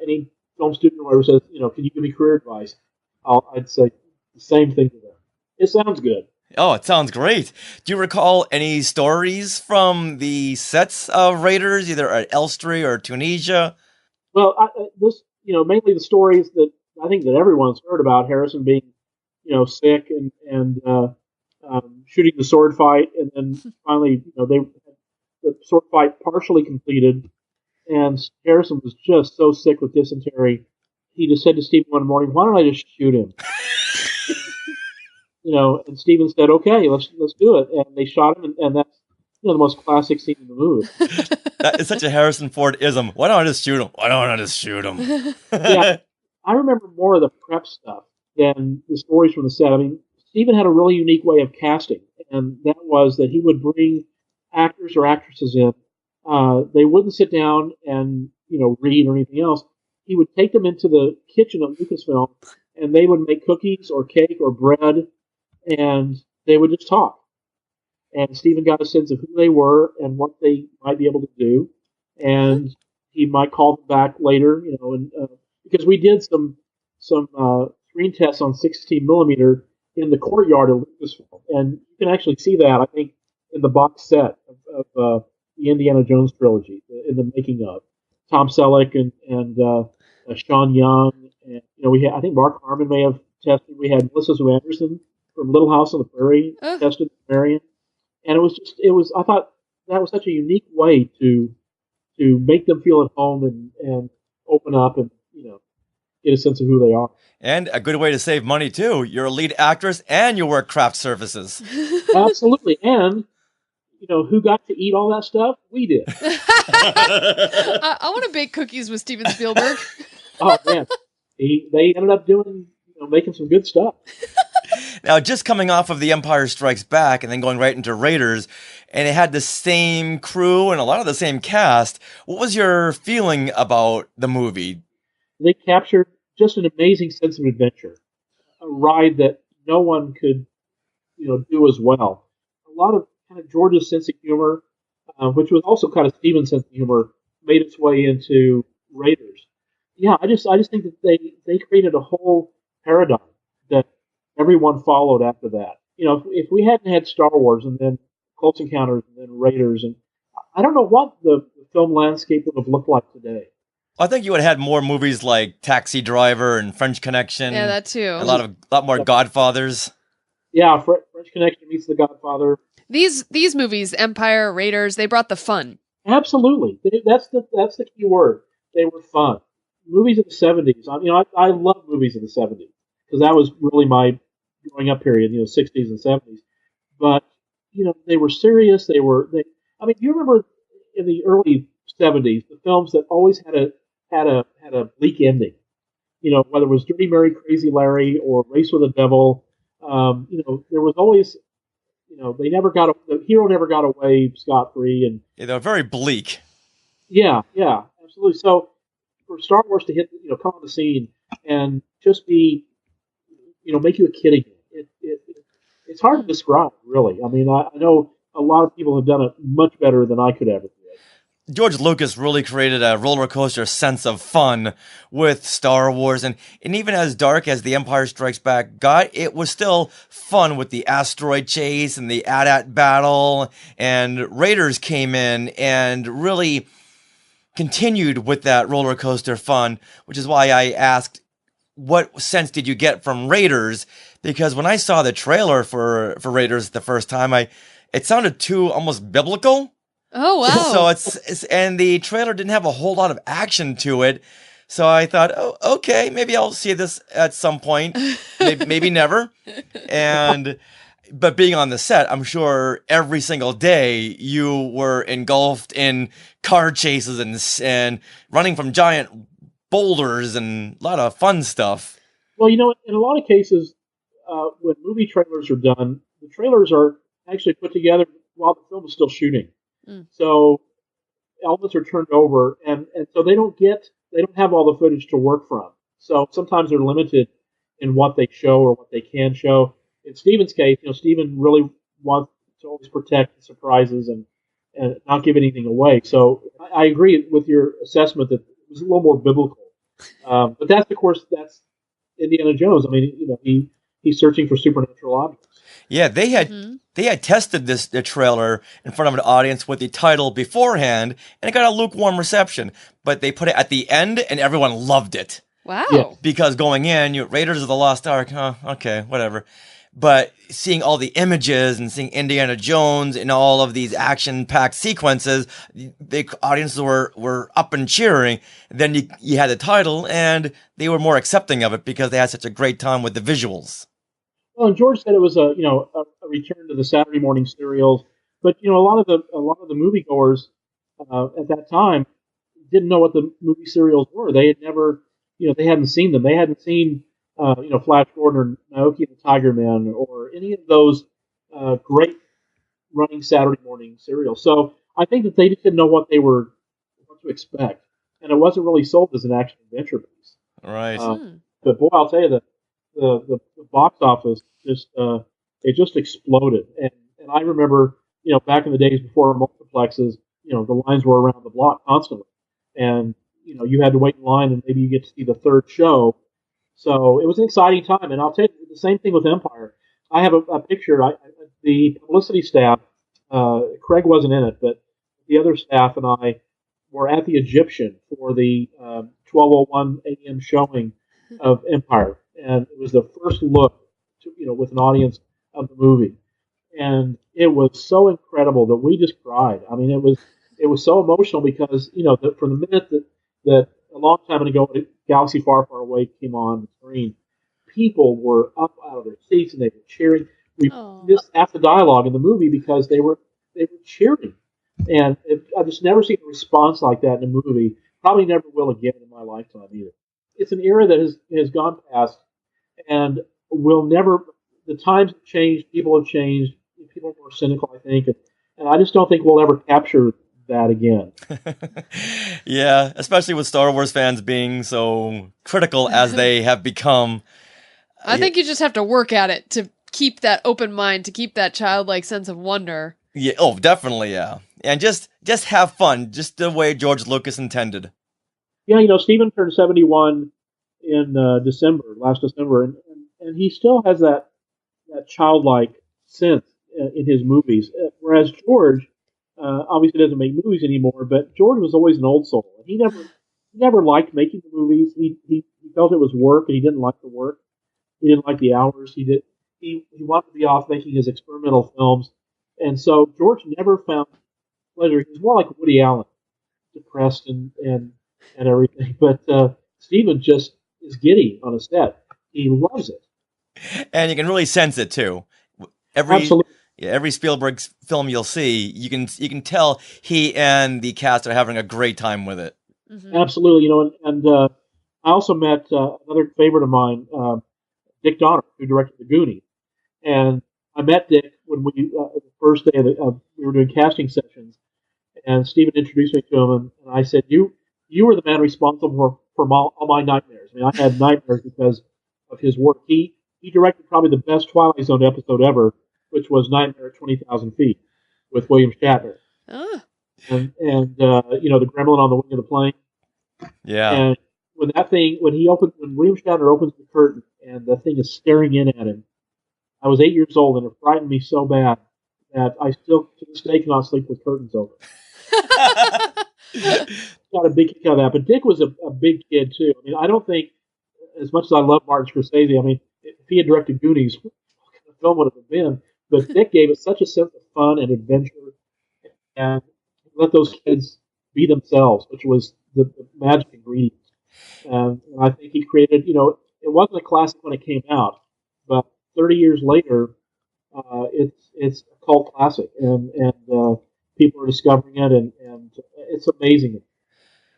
any film student or whoever says, "Can you give me career advice?" I'd say the same thing to them. It sounds good. Oh, it sounds great. Do you recall any stories from the sets of Raiders, either at Elstree or Tunisia? Well, mainly the stories that I think that everyone's heard about. Harrison being, sick and shooting the sword fight, and then finally, the sword fight partially completed, and Harrison was just so sick with dysentery, he just said to Stephen one morning, "Why don't I just shoot him?" And Stephen said, "Okay, let's do it." And they shot him, and that's the most classic scene in the movie. That is such a Harrison Ford-ism. Why don't I just shoot him? Why don't I just shoot him? Yeah, I remember more of the prep stuff. than the stories from the set. I mean, Steven had a really unique way of casting, and that was that he would bring actors or actresses in. They wouldn't sit down and read or anything else. He would take them into the kitchen at Lucasfilm, and they would make cookies or cake or bread, and they would just talk. And Steven got a sense of who they were and what they might be able to do, and he might call them back later, and because we did some screen tests on 16 millimeter in the courtyard of Lucasfilm, and you can actually see that, I think, in the box set of the Indiana Jones trilogy, in the making of Tom Selleck and Sean Young, and I think Mark Harmon may have tested. We had Melissa Sue Anderson from Little House on the Prairie tested Marion, and I thought that was such a unique way to make them feel at home and open up and get a sense of who they are. And a good way to save money too. You're a lead actress and you work craft services. Absolutely, and who got to eat all that stuff? We did. I want to bake cookies with Steven Spielberg. Oh man, they ended up doing making some good stuff. Now, just coming off of The Empire Strikes Back and then going right into Raiders, and it had the same crew and a lot of the same cast. What was your feeling about the movie? They captured just an amazing sense of adventure, a ride that no one could, do as well. A lot of kind of George's sense of humor, which was also kind of Steven's sense of humor, made its way into Raiders. Yeah, I just think that they created a whole paradigm that everyone followed after that. If we hadn't had Star Wars and then Close Encounters and then Raiders, and I don't know what the film landscape would have looked like today. I think you would have had more movies like Taxi Driver and French Connection. Yeah, that too. A lot more Godfathers. Yeah, French Connection meets The Godfather. These movies, Empire, Raiders, they brought the fun. Absolutely, that's the key word. They were fun. Movies of the 70s. I love movies of the 70s because that was really my growing up period. 60s and 70s. But they were serious. Do you remember in the early 70s the films that always had a bleak ending? Whether it was Dirty Mary, Crazy Larry, or Race with the Devil. There was always, the hero never got away scot-free, and yeah, they were very bleak. Yeah, absolutely. So for Star Wars to come on the scene and just be, make you a kid again, it's hard to describe, really. I mean, I know a lot of people have done it much better than I could ever do. George Lucas really created a roller coaster sense of fun with Star Wars, and even as dark as The Empire Strikes Back got, it was still fun with the asteroid chase and the AT-AT battle, and Raiders came in and really continued with that roller coaster fun, which is why I asked, what sense did you get from Raiders? Because when I saw the trailer for Raiders the first time, it sounded too almost biblical. Oh, wow. So and the trailer didn't have a whole lot of action to it. So I thought, oh, okay, maybe I'll see this at some point. Maybe never. But being on the set, I'm sure every single day you were engulfed in car chases and running from giant boulders and a lot of fun stuff. Well, in a lot of cases, when movie trailers are done, the trailers are actually put together while the film is still shooting. So elements are turned over, and so they don't have all the footage to work from. So sometimes they're limited in what they show or what they can show. In Steven's case, Steven really wants to always protect the surprises and not give anything away. So I agree with your assessment that it was a little more biblical. But that's Indiana Jones. I mean, he's searching for supernatural objects. Yeah, they had tested the trailer in front of an audience with the title beforehand, and it got a lukewarm reception. But they put it at the end, and everyone loved it. Wow! Yeah. Because going in, Raiders of the Lost Ark, okay, whatever. But seeing all the images and seeing Indiana Jones in all of these action-packed sequences, the audiences were up and cheering. Then you had the title, and they were more accepting of it because they had such a great time with the visuals. Well, and George said it was a return to the Saturday morning serials, but a lot of the moviegoers at that time didn't know what the movie serials were. They had never, they hadn't seen them. They hadn't seen Flash Gordon or Naoki and the Tiger Man or any of those great running Saturday morning serials. So I think that they just didn't know what to expect, and it wasn't really sold as an action adventure piece. Right. But boy, I'll tell you, the box office just exploded, and I remember back in the days before multiplexes, the lines were around the block constantly, and you had to wait in line, and maybe you get to see the third show. So it was an exciting time, and I'll tell you the same thing with Empire. I have a picture. The publicity staff, Craig wasn't in it, but the other staff and I were at the Egyptian for the 12:01 a.m. showing of Empire, and it was the first look, with an audience of the movie, and it was so incredible that we just cried. I mean, it was so emotional because from the minute that a long time ago, Galaxy Far, Far Away came on the screen, people were up out of their seats and they were cheering. We missed half the dialogue in the movie because they were cheering, and I've just never seen a response like that in a movie. Probably never will again in my lifetime either. It's an era that has gone past, and will never. The times have changed. People have changed. People are more cynical, I think, and I just don't think we'll ever capture that again. Yeah, especially with Star Wars fans being so critical as they have become. I think you just have to work at it to keep that open mind, to keep that childlike sense of wonder. Yeah, oh, definitely, yeah. And just have fun, just the way George Lucas intended. Yeah, Stephen turned 71 in last December, and he still has that childlike sense in his movies. Whereas George obviously doesn't make movies anymore, but George was always an old soul. He never liked making the movies. He felt it was work, and he didn't like the work. He didn't like the hours. He wanted to be off making his experimental films, and so George never found pleasure. He was more like Woody Allen, depressed and everything. But Stephen just is giddy on a set. He loves it, and you can really sense it too. Absolutely. Yeah, every Spielberg film you'll see, you can tell he and the cast are having a great time with it. Mm-hmm. Absolutely, and I also met another favorite of mine, Dick Donner, who directed The Goonies, and I met Dick when we the first day we were doing casting sessions, and Stephen introduced me to him, and I said, "You were the man responsible for all my nightmares." I mean, I had nightmares because of his work. He directed probably the best Twilight Zone episode ever, which was Nightmare at 20,000 Feet with William Shatner. And the gremlin on the wing of the plane. Yeah. And when William Shatner opens the curtain and the thing is staring in at him, I was 8 years old, and it frightened me so bad that I still to this day cannot sleep with curtains open. Got a big kick out of that. But Dick was a big kid too. I mean, I don't think, as much as I love Martin Scorsese, I mean, if he had directed Goonies, what kind of film would it have been? But Dick gave it such a sense of fun and adventure, and let those kids be themselves, which was the magic ingredient. And I think he created, it wasn't a classic when it came out, but 30 years later, it's a cult classic, and people are discovering it, and it's amazing.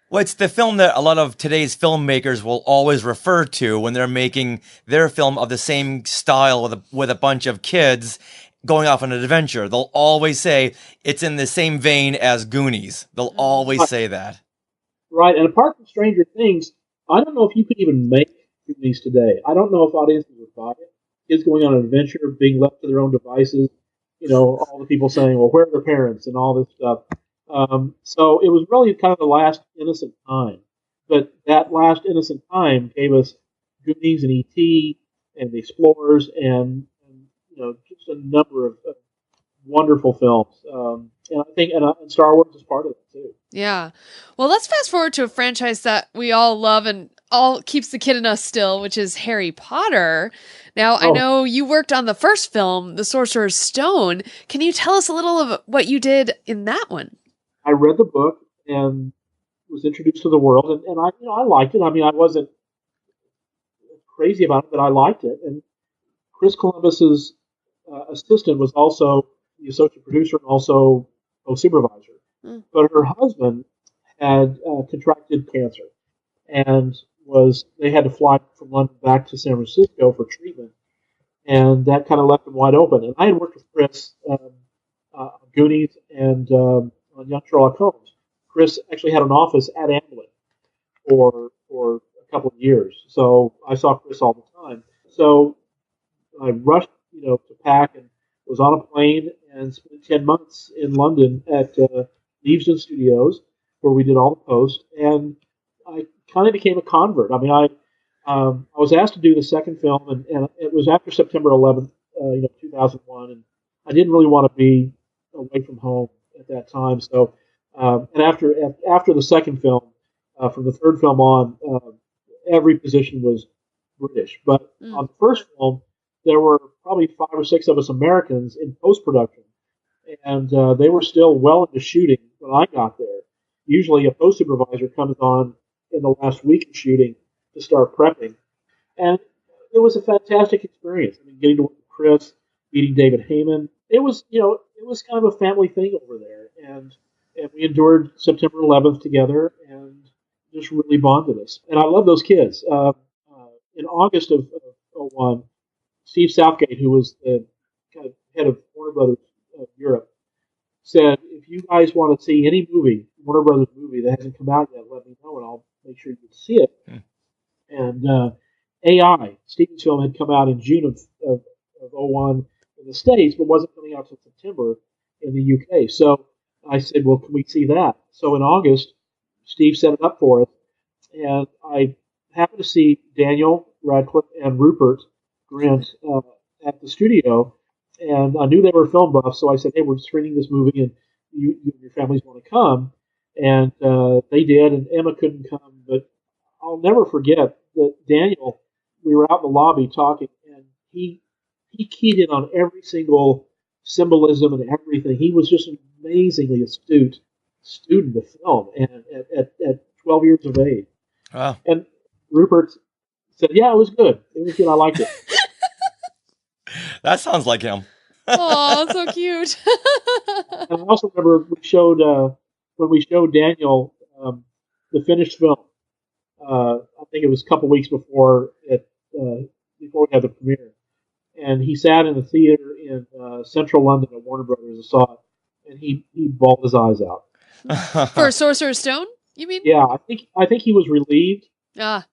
Well, it's the film that a lot of today's filmmakers will always refer to when they're making their film of the same style with a bunch of kids going off on an adventure. They'll always say it's in the same vein as Goonies. They'll always say that. Right, and apart from Stranger Things, I don't know if you could even make Goonies today. I don't know if audiences would buy it. Kids going on an adventure, being left to their own devices, all the people saying, well, where are their parents, and all this stuff. So it was really kind of the last innocent time. But that last innocent time gave us Goonies and E.T. and The Explorers and just a number of wonderful films. And I think and Star Wars is part of it too. Yeah. Well, let's fast forward to a franchise that we all love and all keeps the kid in us still, which is Harry Potter. Now, I know you worked on the first film, The Sorcerer's Stone. Can you tell us a little of what you did in that one? I read the book and was introduced to the world, and I liked it. I mean, I wasn't crazy about it, but I liked it. And Chris Columbus's assistant was also the associate producer and also co-supervisor. But her husband had contracted cancer, and was they had to fly from London back to San Francisco for treatment, and that kind of left them wide open. And I had worked with Chris on Goonies and on Young Sherlock Holmes. Chris actually had an office at Amblin for a couple of years, so I saw Chris all the time. So I rushed, to pack and was on a plane and spent 10 months in London at Leavesden Studios, where we did all the post, and I kind of became a convert. I mean, I was asked to do the second film, and it was after September 11th, 2001, and I didn't really want to be away from home at that time. So, and after the second film, from the third film on, every position was British. But on the first film, there were probably 5 or 6 of us Americans in post-production, and they were still well into shooting when I got there. Usually a post-supervisor comes on in the last week of shooting to start prepping. And it was a fantastic experience. I mean, getting to work with Chris, meeting David Heyman. It was kind of a family thing over there. And we endured September 11th together and just really bonded us. And I love those kids. In August of 2001, Steve Southgate, who was the kind of head of Warner Brothers of Europe, said, if you guys want to see any movie, Warner Brothers movie that hasn't come out yet, let me know and I'll make sure you can see it. And AI, Stephen's film, had come out in June of 2001 in the States, but wasn't coming out until September in the UK. So I said, well, can we see that? So in August, Steve set it up for us, and I happened to see Daniel Radcliffe and Rupert Grint at the studio, and I knew they were film buffs, so I said, hey, we're screening this movie, and you and your families want to come. And they did, and Emma couldn't come. But I'll never forget that Daniel, we were out in the lobby talking, and he keyed in on every single symbolism and everything. He was just an amazingly astute student of film, and at 12 years of age. Wow. And Rupert said, yeah, it was good. It was good. I liked it. That sounds like him. Oh, so cute. And I also remember when we showed Daniel the finished film. I think it was a couple weeks before we had the premiere, and he sat in the theater in central London at Warner Brothers and saw it, and he bawled his eyes out. For Sorcerer's Stone, you mean? Yeah, I think he was relieved. Ah.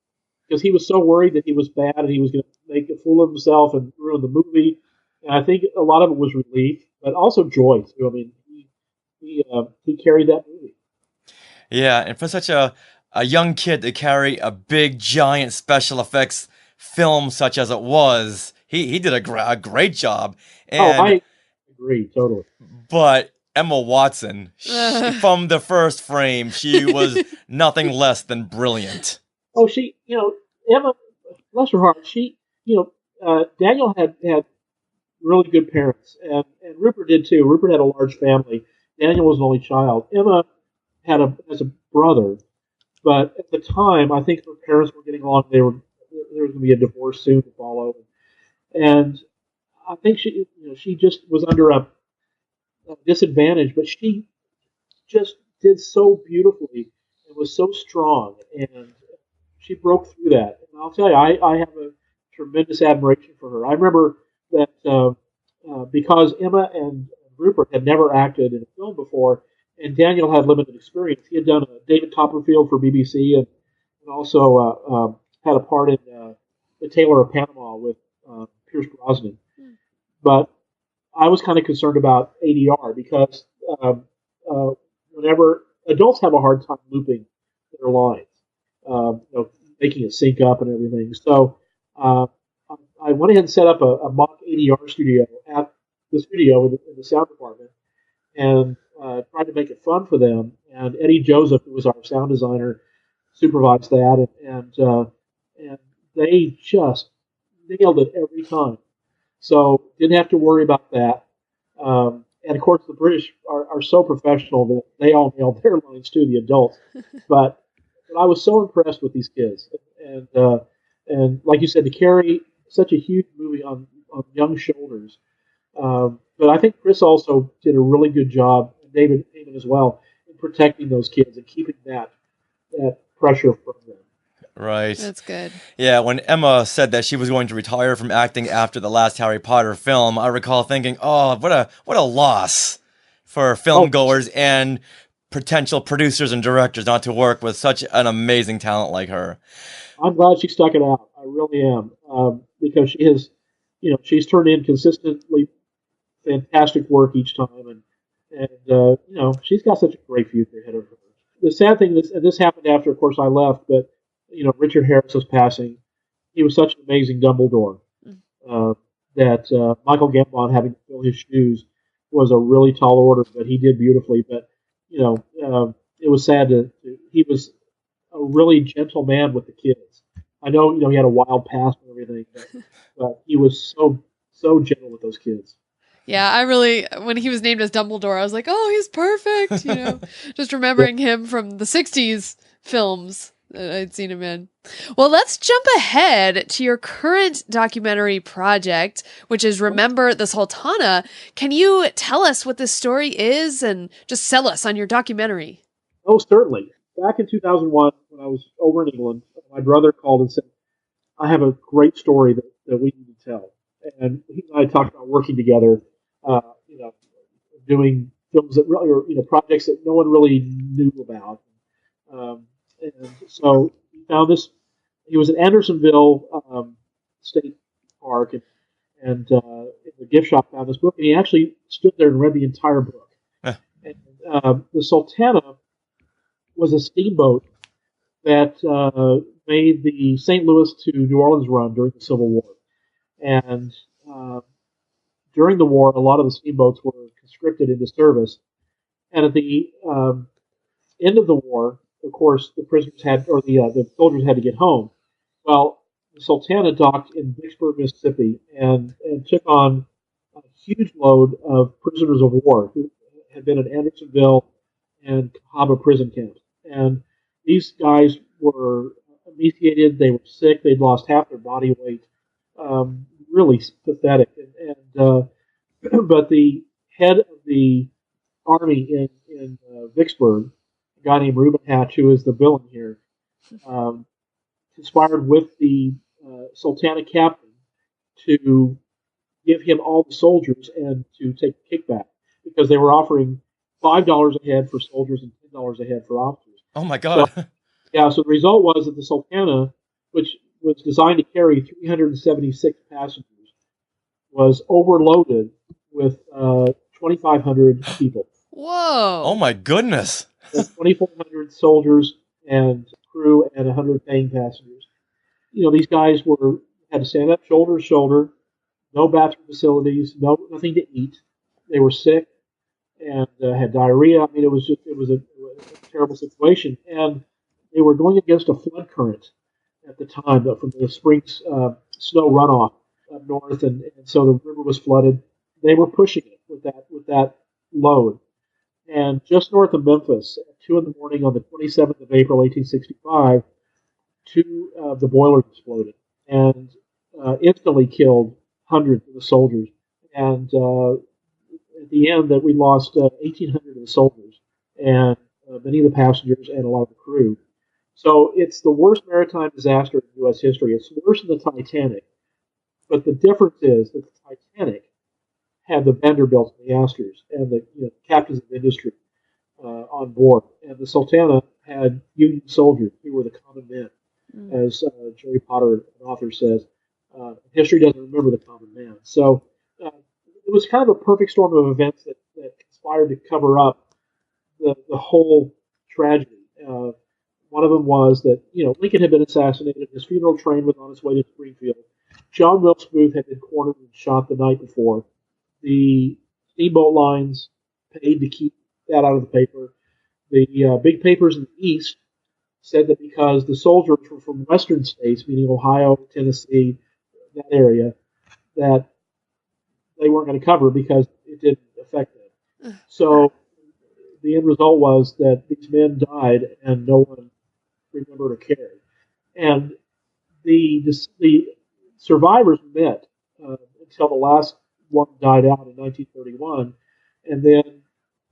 Because he was so worried that he was bad and he was going to make a fool of himself and ruin the movie. And I think a lot of it was relief, but also joy too. I mean, he carried that movie. Yeah, and for such a young kid to carry a big, giant special effects film such as it was, he did a great job. And, I agree, totally. But Emma Watson, from the first frame, she was nothing less than brilliant. Oh, Emma, bless her heart, Daniel had really good parents, and Rupert did too. Rupert had a large family. Daniel was an only child. Emma has a brother, but at the time, I think her parents were getting along. There was going to be a divorce soon to follow, and I think she just was under a disadvantage, but she just did so beautifully and was so strong, and she broke through that. And I'll tell you, I have a tremendous admiration for her. I remember that because Emma and Rupert had never acted in a film before, and Daniel had limited experience. He had done David Copperfield for BBC, and also had a part in The Tailor of Panama with Pierce Brosnan. But I was kind of concerned about ADR because whenever adults have a hard time looping their lines, making it sync up and everything. So I went ahead and set up a mock ADR studio at the studio in the sound department, and tried to make it fun for them. And Eddie Joseph, who was our sound designer, supervised that, and they just nailed it every time. So didn't have to worry about that. And of course, the British are so professional that they all nailed their lines too, the adults. But I was so impressed with these kids, and like you said, to carry such a huge movie on young shoulders. But I think Chris also did a really good job, and David Heyman as well, in protecting those kids and keeping that pressure from them. Right. That's good. Yeah, when Emma said that she was going to retire from acting after the last Harry Potter film, I recall thinking, "Oh, what a loss for film goers and potential producers and directors not to work with such an amazing talent like her." I'm glad she stuck it out. I really am, because she has, she's turned in consistently fantastic work each time, and she's got such a great future ahead of her. The sad thing is, and this happened after, of course, I left, but Richard Harris was passing. He was such an amazing Dumbledore that Michael Gambon having to fill his shoes was a really tall order, but he did beautifully. But it was sad he was a really gentle man with the kids. I know, he had a wild past and everything, but he was so gentle with those kids. Yeah, when he was named as Dumbledore, I was like, oh, he's perfect. Just remembering him from the 60s films that I'd seen him in. Well, let's jump ahead to your current documentary project, which is Remember the Sultana. Can you tell us what this story is and just sell us on your documentary? Oh, certainly. Back in 2001, when I was over in England, my brother called and said, I have a great story that we need to tell. And he and I talked about working together, doing films that really, or projects that no one really knew about. And so he found this. He was at Andersonville State Park, and in the gift shop found this book, and he actually stood there and read the entire book. And the Sultana was a steamboat that made the St. Louis to New Orleans run during the Civil War. And during the war, a lot of the steamboats were conscripted into service. And at the end of the war, of course, the prisoners the soldiers had to get home. Well, the Sultana docked in Vicksburg, Mississippi, and took on a huge load of prisoners of war who had been at Andersonville and Cahaba prison camps. And these guys were emaciated, they were sick, they'd lost half their body weight. Really pathetic. But the head of the army in Vicksburg, a guy named Reuben Hatch, who is the villain here, conspired with the Sultana captain to give him all the soldiers and to take a kickback, because they were offering $5 a head for soldiers and $10 a head for officers. Oh my God! So the result was that the Sultana, which was designed to carry 376 passengers, was overloaded with 2,500 people. Whoa! Oh my goodness! 2,400 soldiers and crew and 100 paying passengers. These guys had to stand up shoulder to shoulder, no bathroom facilities, nothing to eat. They were sick and had diarrhea. I mean, it was a terrible situation, and they were going against a flood current at the time from the spring snow runoff up north, and so the river was flooded. They were pushing it with that load, and just north of Memphis, at 2 a.m. on the 27th of April, 1865, two of the boilers exploded and instantly killed hundreds of the soldiers. And at the end, that we lost 1,800 of the soldiers and many of the passengers and a lot of the crew. So it's the worst maritime disaster in U.S. history. It's worse than the Titanic. But the difference is that the Titanic had the Vanderbilts and the Astors and the captains of industry on board. And the Sultana had Union soldiers who were the common men. As Jerry Potter, an author, says, history doesn't remember the common man. So it was kind of a perfect storm of events that conspired to cover up the whole tragedy. One of them was that, Lincoln had been assassinated. His funeral train was on its way to Springfield. John Wilkes Booth had been cornered and shot the night before. The steamboat lines paid to keep that out of the paper. The big papers in the East said that because the soldiers were from western states, meaning Ohio, Tennessee, that area, that they weren't going to cover because it didn't affect them. So the end result was that these men died and no one remembered or cared. And the survivors met until the last one died out in 1931, and then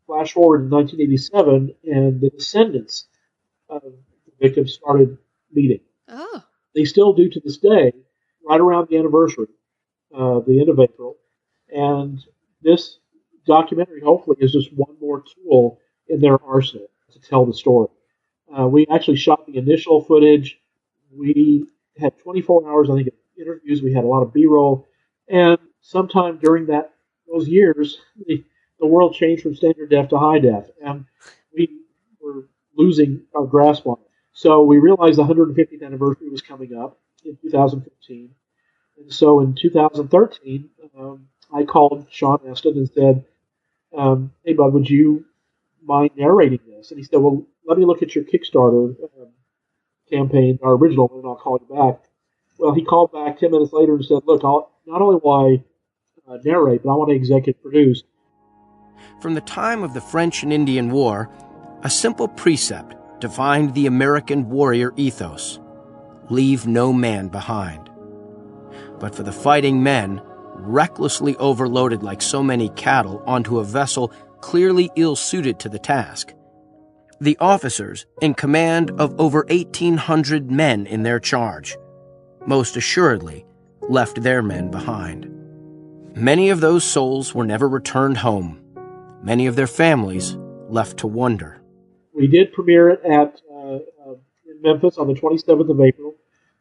flash forward in 1987, and the descendants of the victims started meeting. Oh. They still do to this day, right around the anniversary, the end of April. And this documentary, hopefully, is just one more tool in their arsenal to tell the story. We actually shot the initial footage. We had 24 hours, I think, of interviews. We had a lot of B-roll. And sometime during those years, the world changed from standard def to high def. And we were losing our grasp on it. So we realized the 150th anniversary was coming up in 2015. And so in 2013, I called Sean Astin and said, hey, bud, would you mind narrating this? And he said, well, let me look at your Kickstarter campaign, our original one, and I'll call you back. Well, he called back 10 minutes later and said, look, not only will I narrate, but I want to executive produce. From the time of the French and Indian War, a simple precept defined the American warrior ethos: leave no man behind. But for the fighting men, recklessly overloaded like so many cattle onto a vessel clearly ill-suited to the task, the officers in command of over 1,800 men in their charge most assuredly left their men behind. Many of those souls were never returned home. Many of their families left to wonder. We did premiere it in Memphis on the 27th of April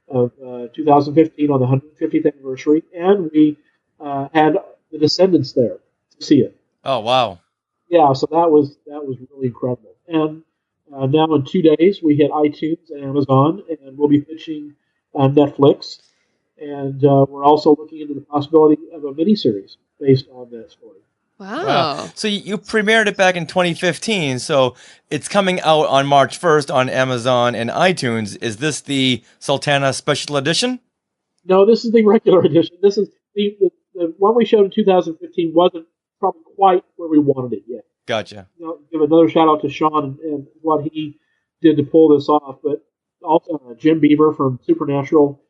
of 2015 on the 150th anniversary, and we had the descendants there to see it. Oh, wow. Yeah, so that was really incredible. And now in 2 days, we hit iTunes and Amazon, and we'll be pitching Netflix. And we're also looking into the possibility of a miniseries based on that story. Wow. So you premiered it back in 2015, so it's coming out on March 1st on Amazon and iTunes. Is this the Sultana Special Edition? No, this is the regular edition. This is the one we showed in 2015 wasn't probably quite where we wanted it yet. Gotcha. Give another shout out to Sean and what he did to pull this off, but also Jim Beaver from Supernatural,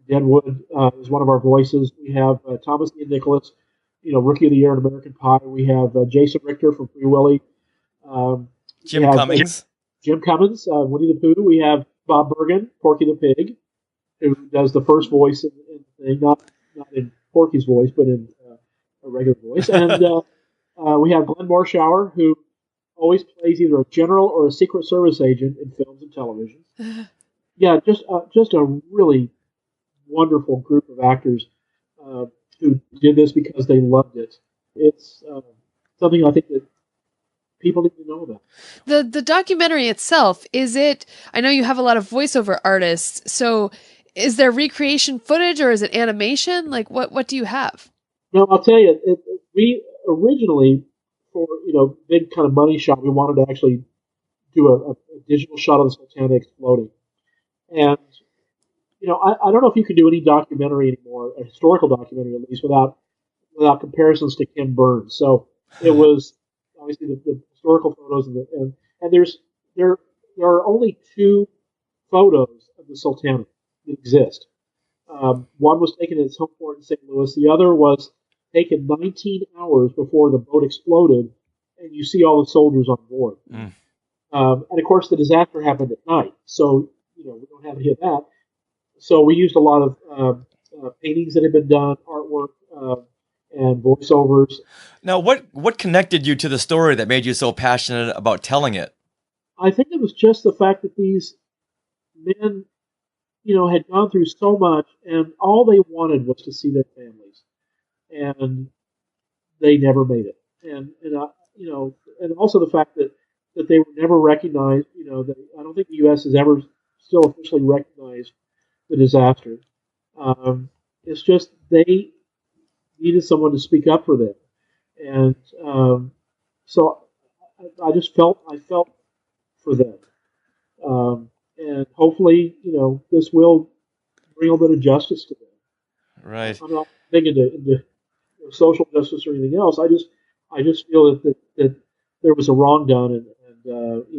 Deadwood is one of our voices. We have Thomas Ian Nicholas, Rookie of the Year in American Pie. We have Jason Richter from Free Willy. Jim Cummings. Jim Cummings, Winnie the Pooh. We have Bob Bergen, Porky the Pig, who does the first voice not in Porky's voice, but in a regular voice. And we have Glenn Morshower, who always plays either a general or a Secret Service agent in films and television. Yeah, just a really wonderful group of actors who did this because they loved it. It's something I think that people need to know about. The documentary itself, I know you have a lot of voiceover artists, so is there recreation footage or is it animation? Like, what do you have? No, I'll tell you, we originally, for big kind of money shot, we wanted to actually do a digital shot of the Sultana exploding. And I don't know if you can do any documentary anymore, a historical documentary at least, without comparisons to Ken Burns. So it was obviously the historical photos, and there are only 2 photos of the Sultana that exist. One was taken at its home port in St. Louis. The other was taken 19 hours before the boat exploded, and you see all the soldiers on board. And of course, the disaster happened at night, so we don't have any of that. So we used a lot of paintings that had been done, artwork, and voiceovers. Now, what connected you to the story that made you so passionate about telling it? I think it was just the fact that these men, had gone through so much, and all they wanted was to see their families, and they never made it. And also the fact that they were never recognized. That I don't think the U.S. has ever still officially recognized the disaster. It's just they needed someone to speak up for them, and so I felt for them, and hopefully this will bring a little bit of justice to them. Right. I'm not big into social justice or anything else. I just feel that there was a wrong done, and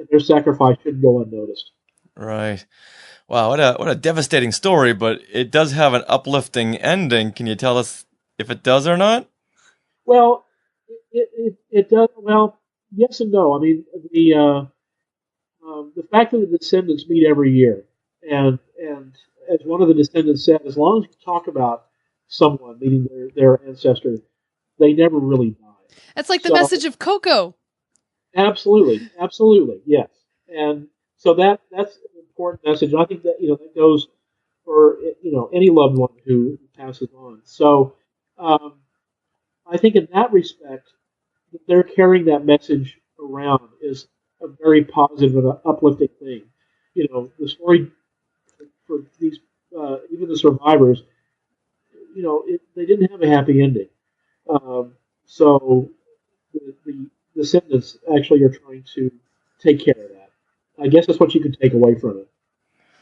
their sacrifice shouldn't go unnoticed. Right. Wow, what a devastating story, but it does have an uplifting ending. Can you tell us if it does or not? Well, it does. Well, yes and no. I mean, the fact that the descendants meet every year And as one of the descendants said, as long as you talk about someone, meaning their ancestor, they never really die. That's like the message of Coco. Absolutely, yes. And so that's an important message. I think that that goes for any loved one who passes on. So I think in that respect, they're carrying that message around is a very positive and uplifting thing. The story for these even the survivors, they didn't have a happy ending. So the descendants actually are trying to take care of that. I guess that's what you can take away from it.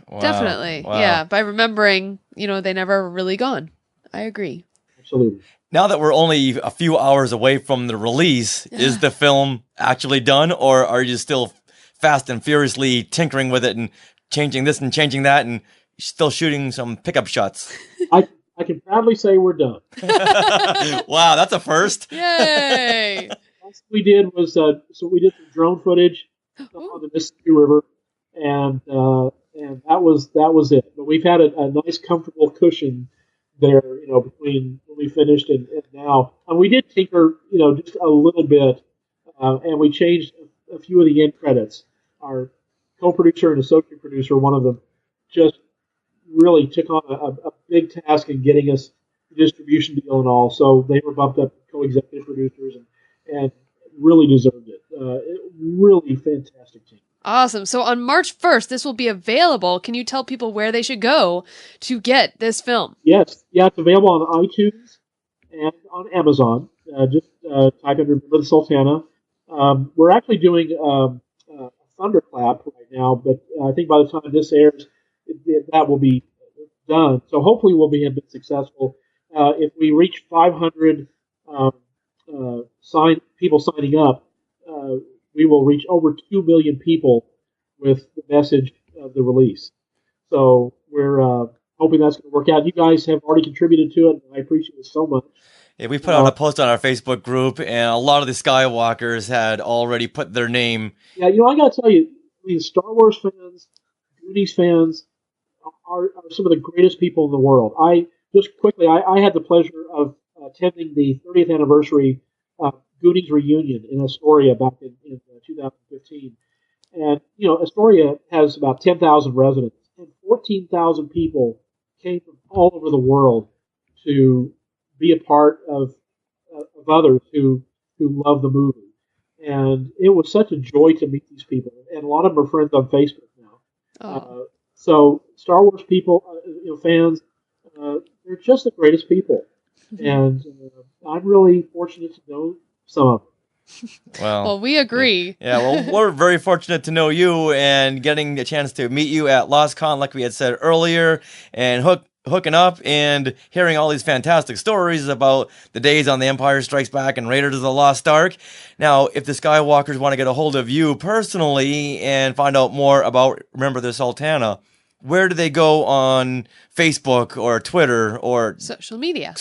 Wow. Definitely. Wow. Yeah. By remembering, they never really gone. I agree. Absolutely. Now that we're only a few hours away from the release, is the film actually done, or are you still fast and furiously tinkering with it and changing this and changing that and still shooting some pickup shots? I can proudly say we're done. Wow, that's a first. Yay! What we did was we did some drone footage on the Mississippi River, and that was it. But we've had a nice, comfortable cushion there, between when we finished and now. And we did tinker, just a little bit, and we changed a few of the end credits. Our co-producer and associate producer, one of them, just really took on a big task in getting us the distribution deal and all. So they were bumped up to co-executive producers and really deserved it. Really fantastic team. Awesome. So on March 1st, this will be available. Can you tell people where they should go to get this film? Yes. Yeah, it's available on iTunes and on Amazon. Just type in Remember the Sultana. We're actually doing a thunderclap right now, but I think by the time this airs, that will be done. So hopefully we'll be a bit successful. If we reach 500 people signing up, we will reach over 2 million people with the message of the release. So we're hoping that's going to work out. You guys have already contributed to it, and I appreciate it so much. Yeah, we put out a post on our Facebook group, and a lot of the Skywalkers had already put their name. Yeah, I got to tell you, Star Wars fans, Goonies fans are some of the greatest people in the world. I had the pleasure of attending the 30th anniversary Goonies reunion in Astoria back in 2015. And, Astoria has about 10,000 residents, and 14,000 people came from all over the world to be a part of others who love the movie. And it was such a joy to meet these people. And a lot of them are friends on Facebook now. So Star Wars people, fans, they're just the greatest people. And I'm really fortunate to know some of them. Well, we agree. Yeah, well, we're very fortunate to know you and getting a chance to meet you at LostCon, like we had said earlier, and hooking up and hearing all these fantastic stories about the days on The Empire Strikes Back and Raiders of the Lost Ark. Now, if the Skywalkers want to get a hold of you personally and find out more about Remember the Sultana, where do they go on Facebook or Twitter or social media?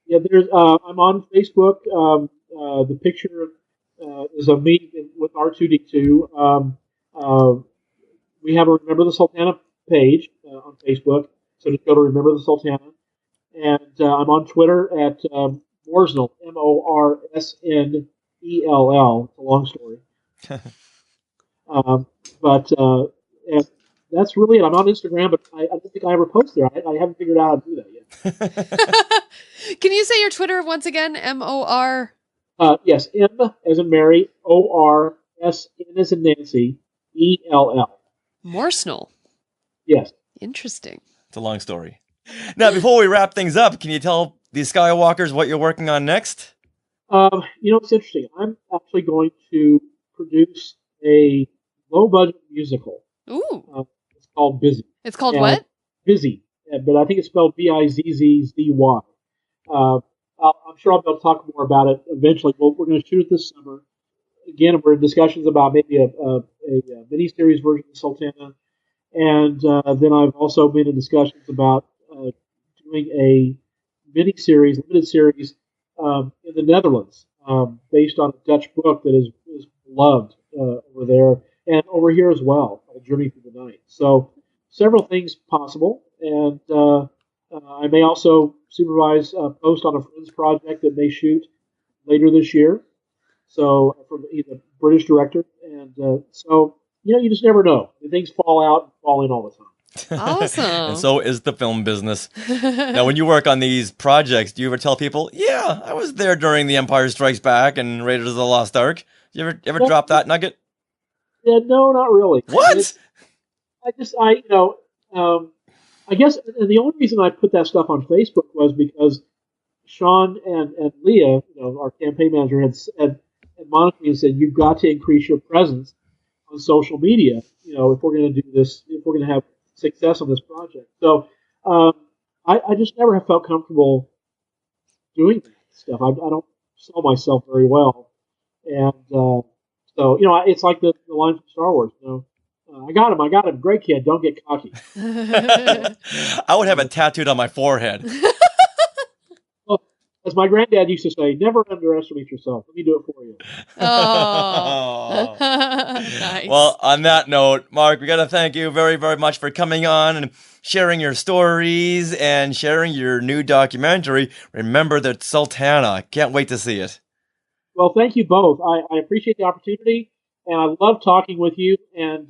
Yeah, I'm on Facebook. The picture is of me with R2D2. We have a Remember the Sultana page on Facebook, so just go to Remember the Sultana. And I'm on Twitter at Morsnell, Morsnell. It's a long story. And that's really it. I'm on Instagram, but I don't think I ever post there. I haven't figured out how to do that yet. Can you say your Twitter once again? M-O-R... Yes, M as in Mary, O-R-S, N as in Nancy, E-L-L. Morsnell. Yes. Interesting. It's a long story. Now, before we wrap things up, can you tell these Skywalkers what you're working on next? It's interesting. I'm actually going to produce a low-budget musical. Ooh. It's called Busy. It's called what? Busy. But I think it's spelled B-I-Z-Z-Z-Y. I'm sure I'll be able to talk more about it eventually. We're going to shoot it this summer. Again, we're in discussions about maybe a mini-series version of Sultana. And then I've also been in discussions about doing a mini-series, limited series, in the Netherlands, based on a Dutch book that is beloved over there and over here as well, called Journey Through the Night. So several things possible, and I may also supervise a post on a friend's project that may shoot later this year. So he's a British director, and so you just never know. Things fall out and fall in all the time. Awesome. And so is the film business. Now, when you work on these projects, do you ever tell people, "Yeah, I was there during The Empire Strikes Back and Raiders of the Lost Ark"? You ever drop that nugget? Yeah, no, not really. What? I guess the only reason I put that stuff on Facebook was because Sean and Leah, our campaign manager, had monitored me and said, "You've got to increase your presence on social media. If we're going to do this, if we're going to have success on this project." So I just never have felt comfortable doing that stuff. I don't sell myself very well, and so it's like the line from Star Wars. I got him. Great kid. Don't get cocky. I would have it tattooed on my forehead. Well, as my granddad used to say, never underestimate yourself. Let me do it for you. Oh. Nice. Well, on that note, Mark, we got to thank you very, very much for coming on and sharing your stories and sharing your new documentary, Remember the Sultana. Can't wait to see it. Well, thank you both. I appreciate the opportunity, and I love talking with you. And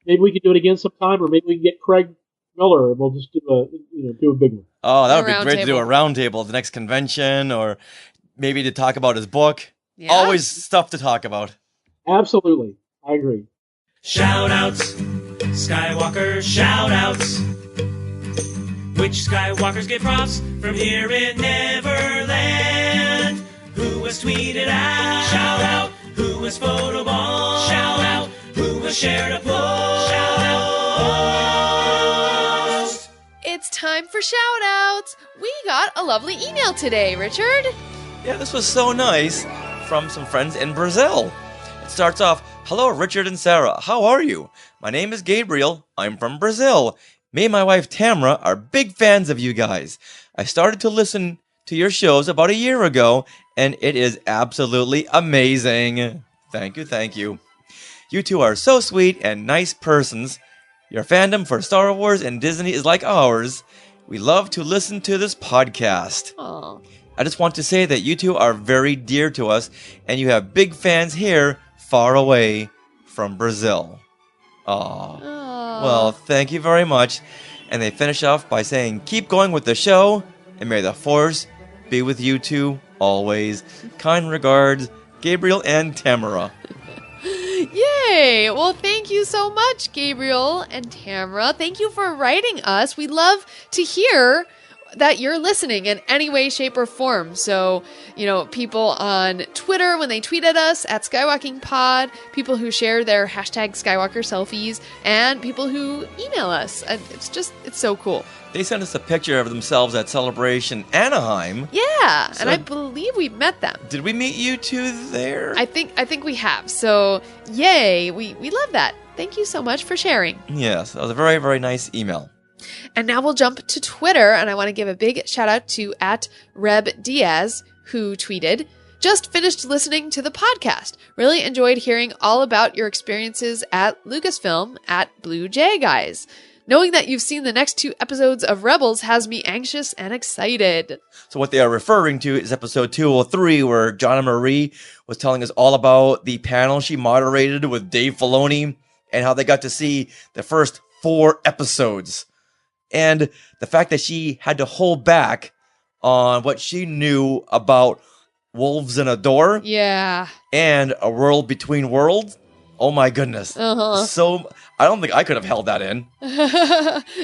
maybe we can do it again sometime, or maybe we can get Craig Miller, and we'll just do a big one. Oh, that would be great to do a roundtable at the next convention, or maybe to talk about his book. Yeah. Always stuff to talk about. Absolutely. I agree. Shout-outs, Skywalker shout-outs. Which Skywalkers get props from here in Neverland? Who was tweeted out? Shout-out. Who was photobombed? Shout-out. Who was shared a post? Shout-out. It's time for shout-outs. We got a lovely email today, Richard. Yeah, this was so nice from some friends in Brazil. It starts off, "Hello, Richard and Sarah. How are you? My name is Gabriel. I'm from Brazil. Me and my wife Tamara are big fans of you guys. I started to listen to your shows about a year ago, and it is absolutely amazing. Thank you, thank you. You two are so sweet and nice persons. Your fandom for Star Wars and Disney is like ours. We love to listen to this podcast. Aww. I just want to say that you two are very dear to us, and you have big fans here, far away from Brazil." Aww. Well, thank you very much. And they finish off by saying, "Keep going with the show, and may the Force be with you two always. Kind regards, Gabriel and Tamara." Yay! Well, thank you so much, Gabriel and Tamara. Thank you for writing us. We love to hear that you're listening in any way, shape, or form. So, people on Twitter, when they tweet at us at SkywalkingPod, people who share their hashtag Skywalker selfies, and people who email us. And it's so cool. They sent us a picture of themselves at Celebration Anaheim. Yeah, and I believe we met them. Did we meet you two there? I think we have. So, yay, we love that. Thank you so much for sharing. Yes, that was a very, very nice email. And now we'll jump to Twitter, and I want to give a big shout out to @RebDiaz, who tweeted, "Just finished listening to the podcast. Really enjoyed hearing all about your experiences at Lucasfilm at Blue Jay Guys. Knowing that you've seen the next 2 episodes of Rebels has me anxious and excited." So what they are referring to is episode 203, where Jonna Marie was telling us all about the panel she moderated with Dave Filoni and how they got to see the first 4 episodes. And the fact that she had to hold back on what she knew about wolves in a door. Yeah. And a world between worlds. Oh my goodness. Uh-huh. So I don't think I could have held that in.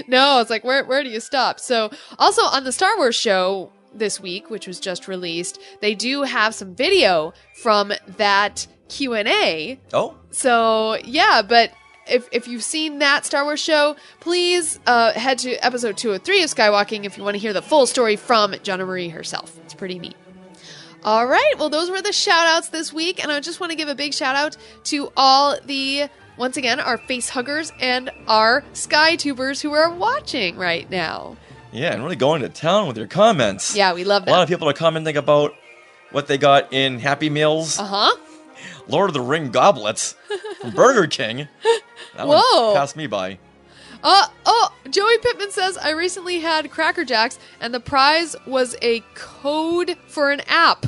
No, it's like, where do you stop? So also on the Star Wars show this week, which was just released, they do have some video from that Q&A. Oh. So yeah, but if you've seen that Star Wars show, please head to episode 203 of Skywalking if you want to hear the full story from Jonna Marie herself. It's pretty neat. All right, well, those were the shout-outs this week, and I just want to give a big shout-out to all once again, our face huggers and our SkyTubers who are watching right now. Yeah, and really going to town with your comments. Yeah, we love that. A lot of people are commenting about what they got in Happy Meals. Uh-huh. Lord of the Ring goblets from Burger King. That Whoa. one passed me by. Joey Pittman says, I recently had Cracker Jacks and the prize was a code for an app.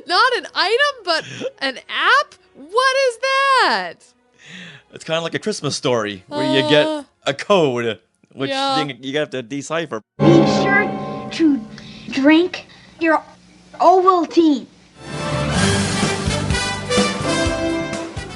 Not an item, but an app? What is that? It's kind of like a Christmas Story where you get a code, which you have to decipher. Be sure to drink your Ovaltine.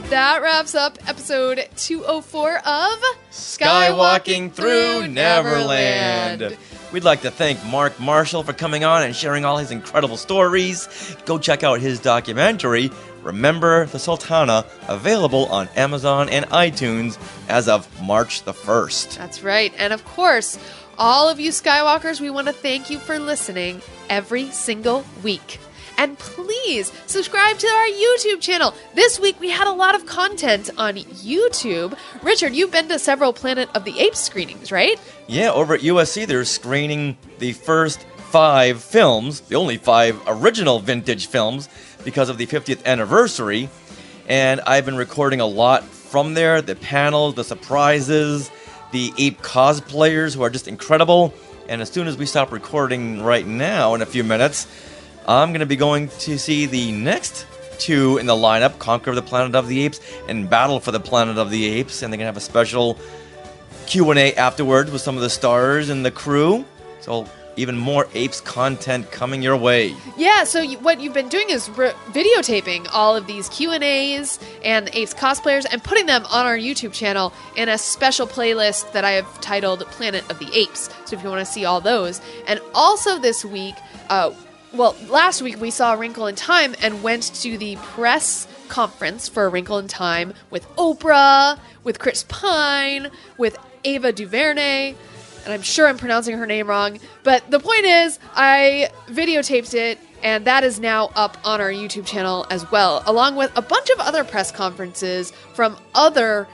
That wraps up episode 204 of Skywalking Through Neverland. We'd like to thank Mark Marshall for coming on and sharing all his incredible stories. Go check out his documentary, Remember the Sultana, available on Amazon and iTunes as of March the 1st. That's right. And of course, all of you Skywalkers, we want to thank you for listening every single week. And please subscribe to our YouTube channel. This week we had a lot of content on YouTube. Richard, you've been to several Planet of the Apes screenings, right? Yeah, over at USC they're screening the first 5 films, the only 5 original vintage films, because of the 50th anniversary. And I've been recording a lot from there, the panels, the surprises, the ape cosplayers who are just incredible. And as soon as we stop recording right now in a few minutes, I'm going to be going to see the next 2 in the lineup, Conquer the Planet of the Apes and Battle for the Planet of the Apes. And they're going to have a special Q&A afterwards with some of the stars and the crew. So even more Apes content coming your way. Yeah, so what you've been doing is videotaping all of these Q&As and the Apes cosplayers and putting them on our YouTube channel in a special playlist that I have titled Planet of the Apes. So if you want to see all those. And also this week, last week we saw A Wrinkle in Time and went to the press conference for A Wrinkle in Time with Oprah, with Chris Pine, with Ava DuVernay, and I'm sure I'm pronouncing her name wrong, but the point is, I videotaped it, and that is now up on our YouTube channel as well, along with a bunch of other press conferences from other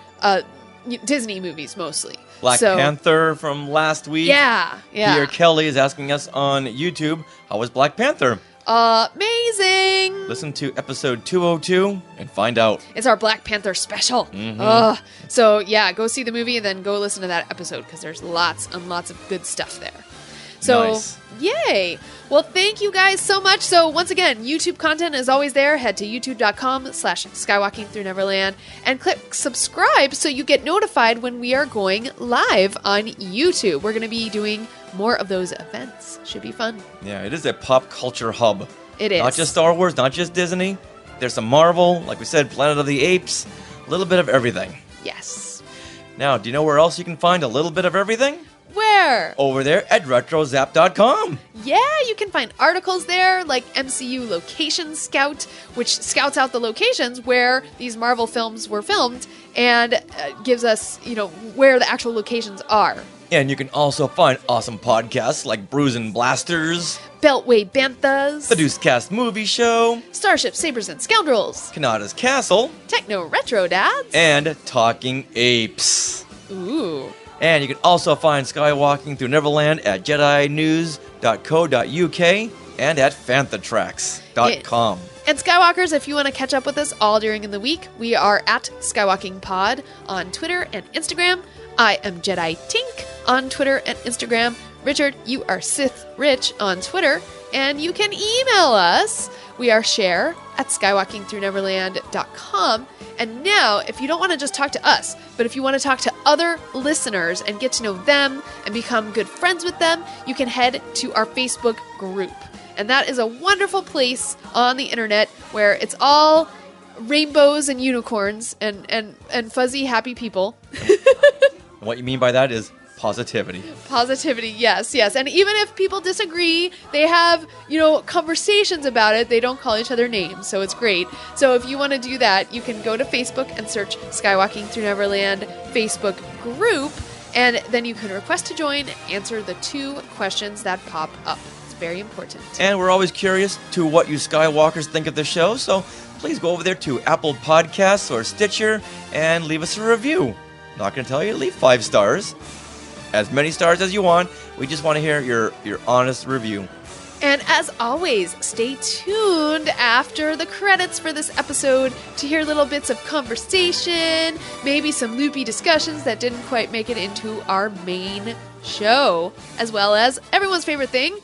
Disney movies, mostly. Black Panther from last week. Yeah. Pierre Kelly is asking us on YouTube, how was Black Panther? Amazing! Listen to episode 202 and find out. It's our Black Panther special. Mm-hmm. So yeah, go see the movie and then go listen to that episode because there's lots and lots of good stuff there. So, nice. Yay! Well, thank you guys so much. So once again, YouTube content is always there. Head to youtube.com/skywalkingthroughneverland and click subscribe so you get notified when we are going live on YouTube. We're going to be doing more of those events. Should be fun. Yeah, it is a pop culture hub. It is. Not just Star Wars, not just Disney. There's some Marvel, like we said, Planet of the Apes, a little bit of everything. Yes. Now, do you know where else you can find a little bit of everything? Where? Over there at retrozap.com. Yeah, you can find articles there like MCU Location Scout, which scouts out the locations where these Marvel films were filmed and gives us, where the actual locations are. And you can also find awesome podcasts like Brews and Blasters, Beltway Banthas, The Deucecast Movie Show, Starship Sabers and Scoundrels, Kanata's Castle, Techno Retro Dads, and Talking Apes. Ooh. And you can also find Skywalking Through Neverland at JediNews.co.uk and at Panthatracks.com. And Skywalkers, if you want to catch up with us all during the week, we are at Skywalking Pod on Twitter and Instagram. I am Jedi Tink on Twitter and Instagram. Richard, you are Sith Rich on Twitter, and you can email us. We are share at skywalkingthroughneverland.com. And now, if you don't want to just talk to us, but if you want to talk to other listeners and get to know them and become good friends with them, you can head to our Facebook group. And that is a wonderful place on the internet where it's all rainbows and unicorns and fuzzy, happy people. What you mean by that is positivity. Positivity, yes. And even if people disagree, they have, conversations about it. They don't call each other names, so it's great. So if you want to do that, you can go to Facebook and search Skywalking Through Neverland Facebook group, and then you can request to join and answer the 2 questions that pop up. It's very important. And we're always curious to what you Skywalkers think of the show, so please go over there to Apple Podcasts or Stitcher and leave us a review. Not going to tell you to leave 5 stars. As many stars as you want. We just want to hear your honest review. And as always, stay tuned after the credits for this episode to hear little bits of conversation, maybe some loopy discussions that didn't quite make it into our main show, as well as everyone's favorite thing,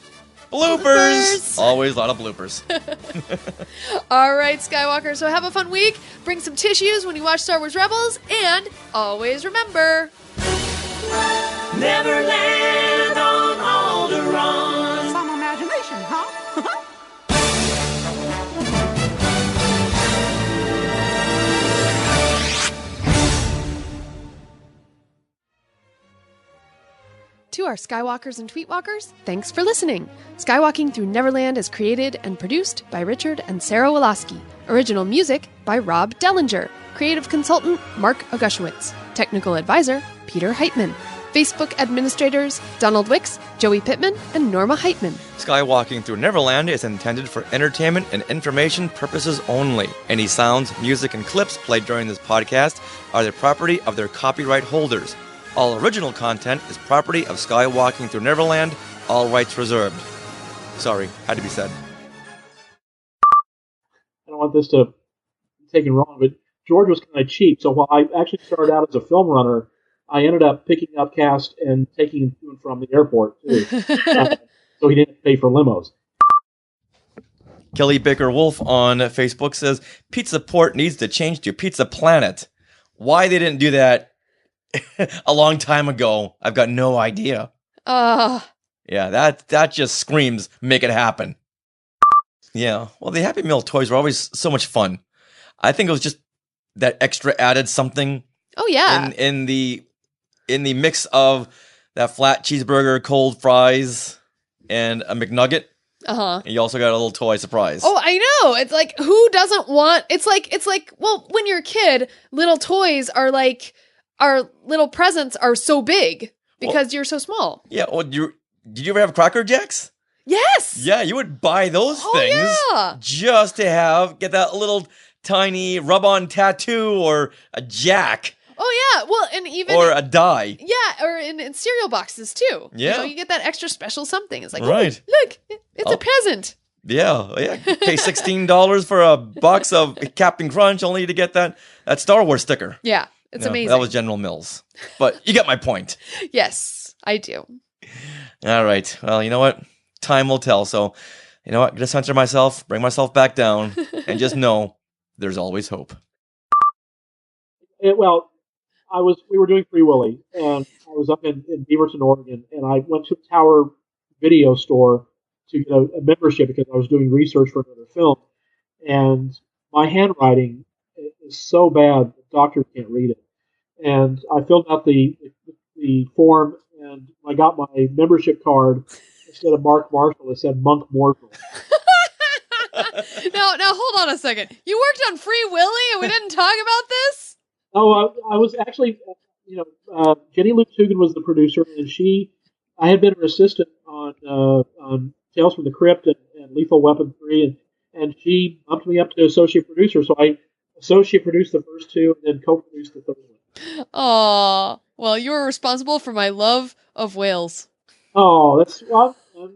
bloopers. Always a lot of bloopers. All right, Skywalker, so have a fun week. Bring some tissues when you watch Star Wars Rebels, and always remember... Neverland on Alderaan. Some imagination, huh? To our Skywalkers and Tweetwalkers, thanks for listening. Skywalking Through Neverland is created and produced by Richard and Sarah Woloski. Original music by Rob Dellinger. Creative consultant Mark Augushowitz. Technical advisor Peter Heitman. Facebook administrators Donald Wicks, Joey Pittman, and Norma Heitman. Skywalking Through Neverland is intended for entertainment and information purposes only. Any sounds, music, and clips played during this podcast are the property of their copyright holders. All original content is property of Skywalking Through Neverland, all rights reserved. Sorry, had to be said. I don't want this to be taken wrong, but George was kind of cheap, so while I actually started out as a film runner, I ended up picking up cast and taking him to and from the airport, too. So he didn't pay for limos. Kelly Baker Wolf on Facebook says, Pizza Port needs to change to Pizza Planet. Why they didn't do that a long time ago, I've got no idea. Yeah, that just screams, make it happen. Yeah, well, the Happy Meal toys were always so much fun. I think it was just that extra added something. Oh, yeah. In the mix of that flat cheeseburger, cold fries, and a McNugget. Uh-huh. And you also got a little toy surprise. Oh, I know. It's like, who doesn't want... It's like, well, when you're a kid, little toys are like... Our little presents are so big because you're so small. Yeah, well, did you ever have Cracker Jacks? Yes! Yeah, you would buy those things just to get that little tiny rub-on tattoo or a jack. Oh, yeah. Well, and even... Or a die. Yeah, or in cereal boxes, too. Yeah. You know, you get that extra special something. It's like, right. Look, it's a present. Yeah. Pay $16 for a box of Captain Crunch only to get that Star Wars sticker. Yeah, it's amazing. That was General Mills. But you get my point. Yes, I do. All right. Well, you know what? Time will tell. So, you know what? I'm going to censor myself, bring myself back down, and just know there's always hope. We were doing Free Willy, and I was up in Beaverton, Oregon, and I went to a Tower video store to get a membership because I was doing research for another film, and my handwriting is so bad that doctors can't read it. And I filled out the form, and I got my membership card. Instead of Mark Marshall, it said Monk Mortal. Now, hold on a second. You worked on Free Willy, and we didn't talk about this? Oh, I was actually, Jenny Luke Tugend was the producer, and I had been her assistant on Tales from the Crypt and Lethal Weapon 3, and she bumped me up to associate producer, so I associate produced the first two, and then co-produced the third one. Aw, well, you were responsible for my love of whales. Oh, I'm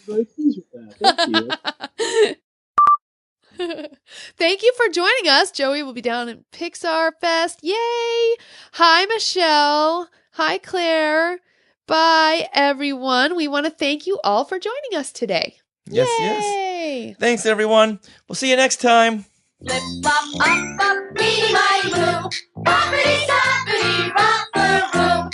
very pleased with that. Thank you. Thank you for joining us. Joey will be down at Pixar Fest. Yay! Hi, Michelle. Hi, Claire. Bye, everyone. We want to thank you all for joining us today. Yes, Yay! Yes. Thanks, everyone. We'll see you next time. Flip flop up, beady my boo. Boppity stoppity romper room.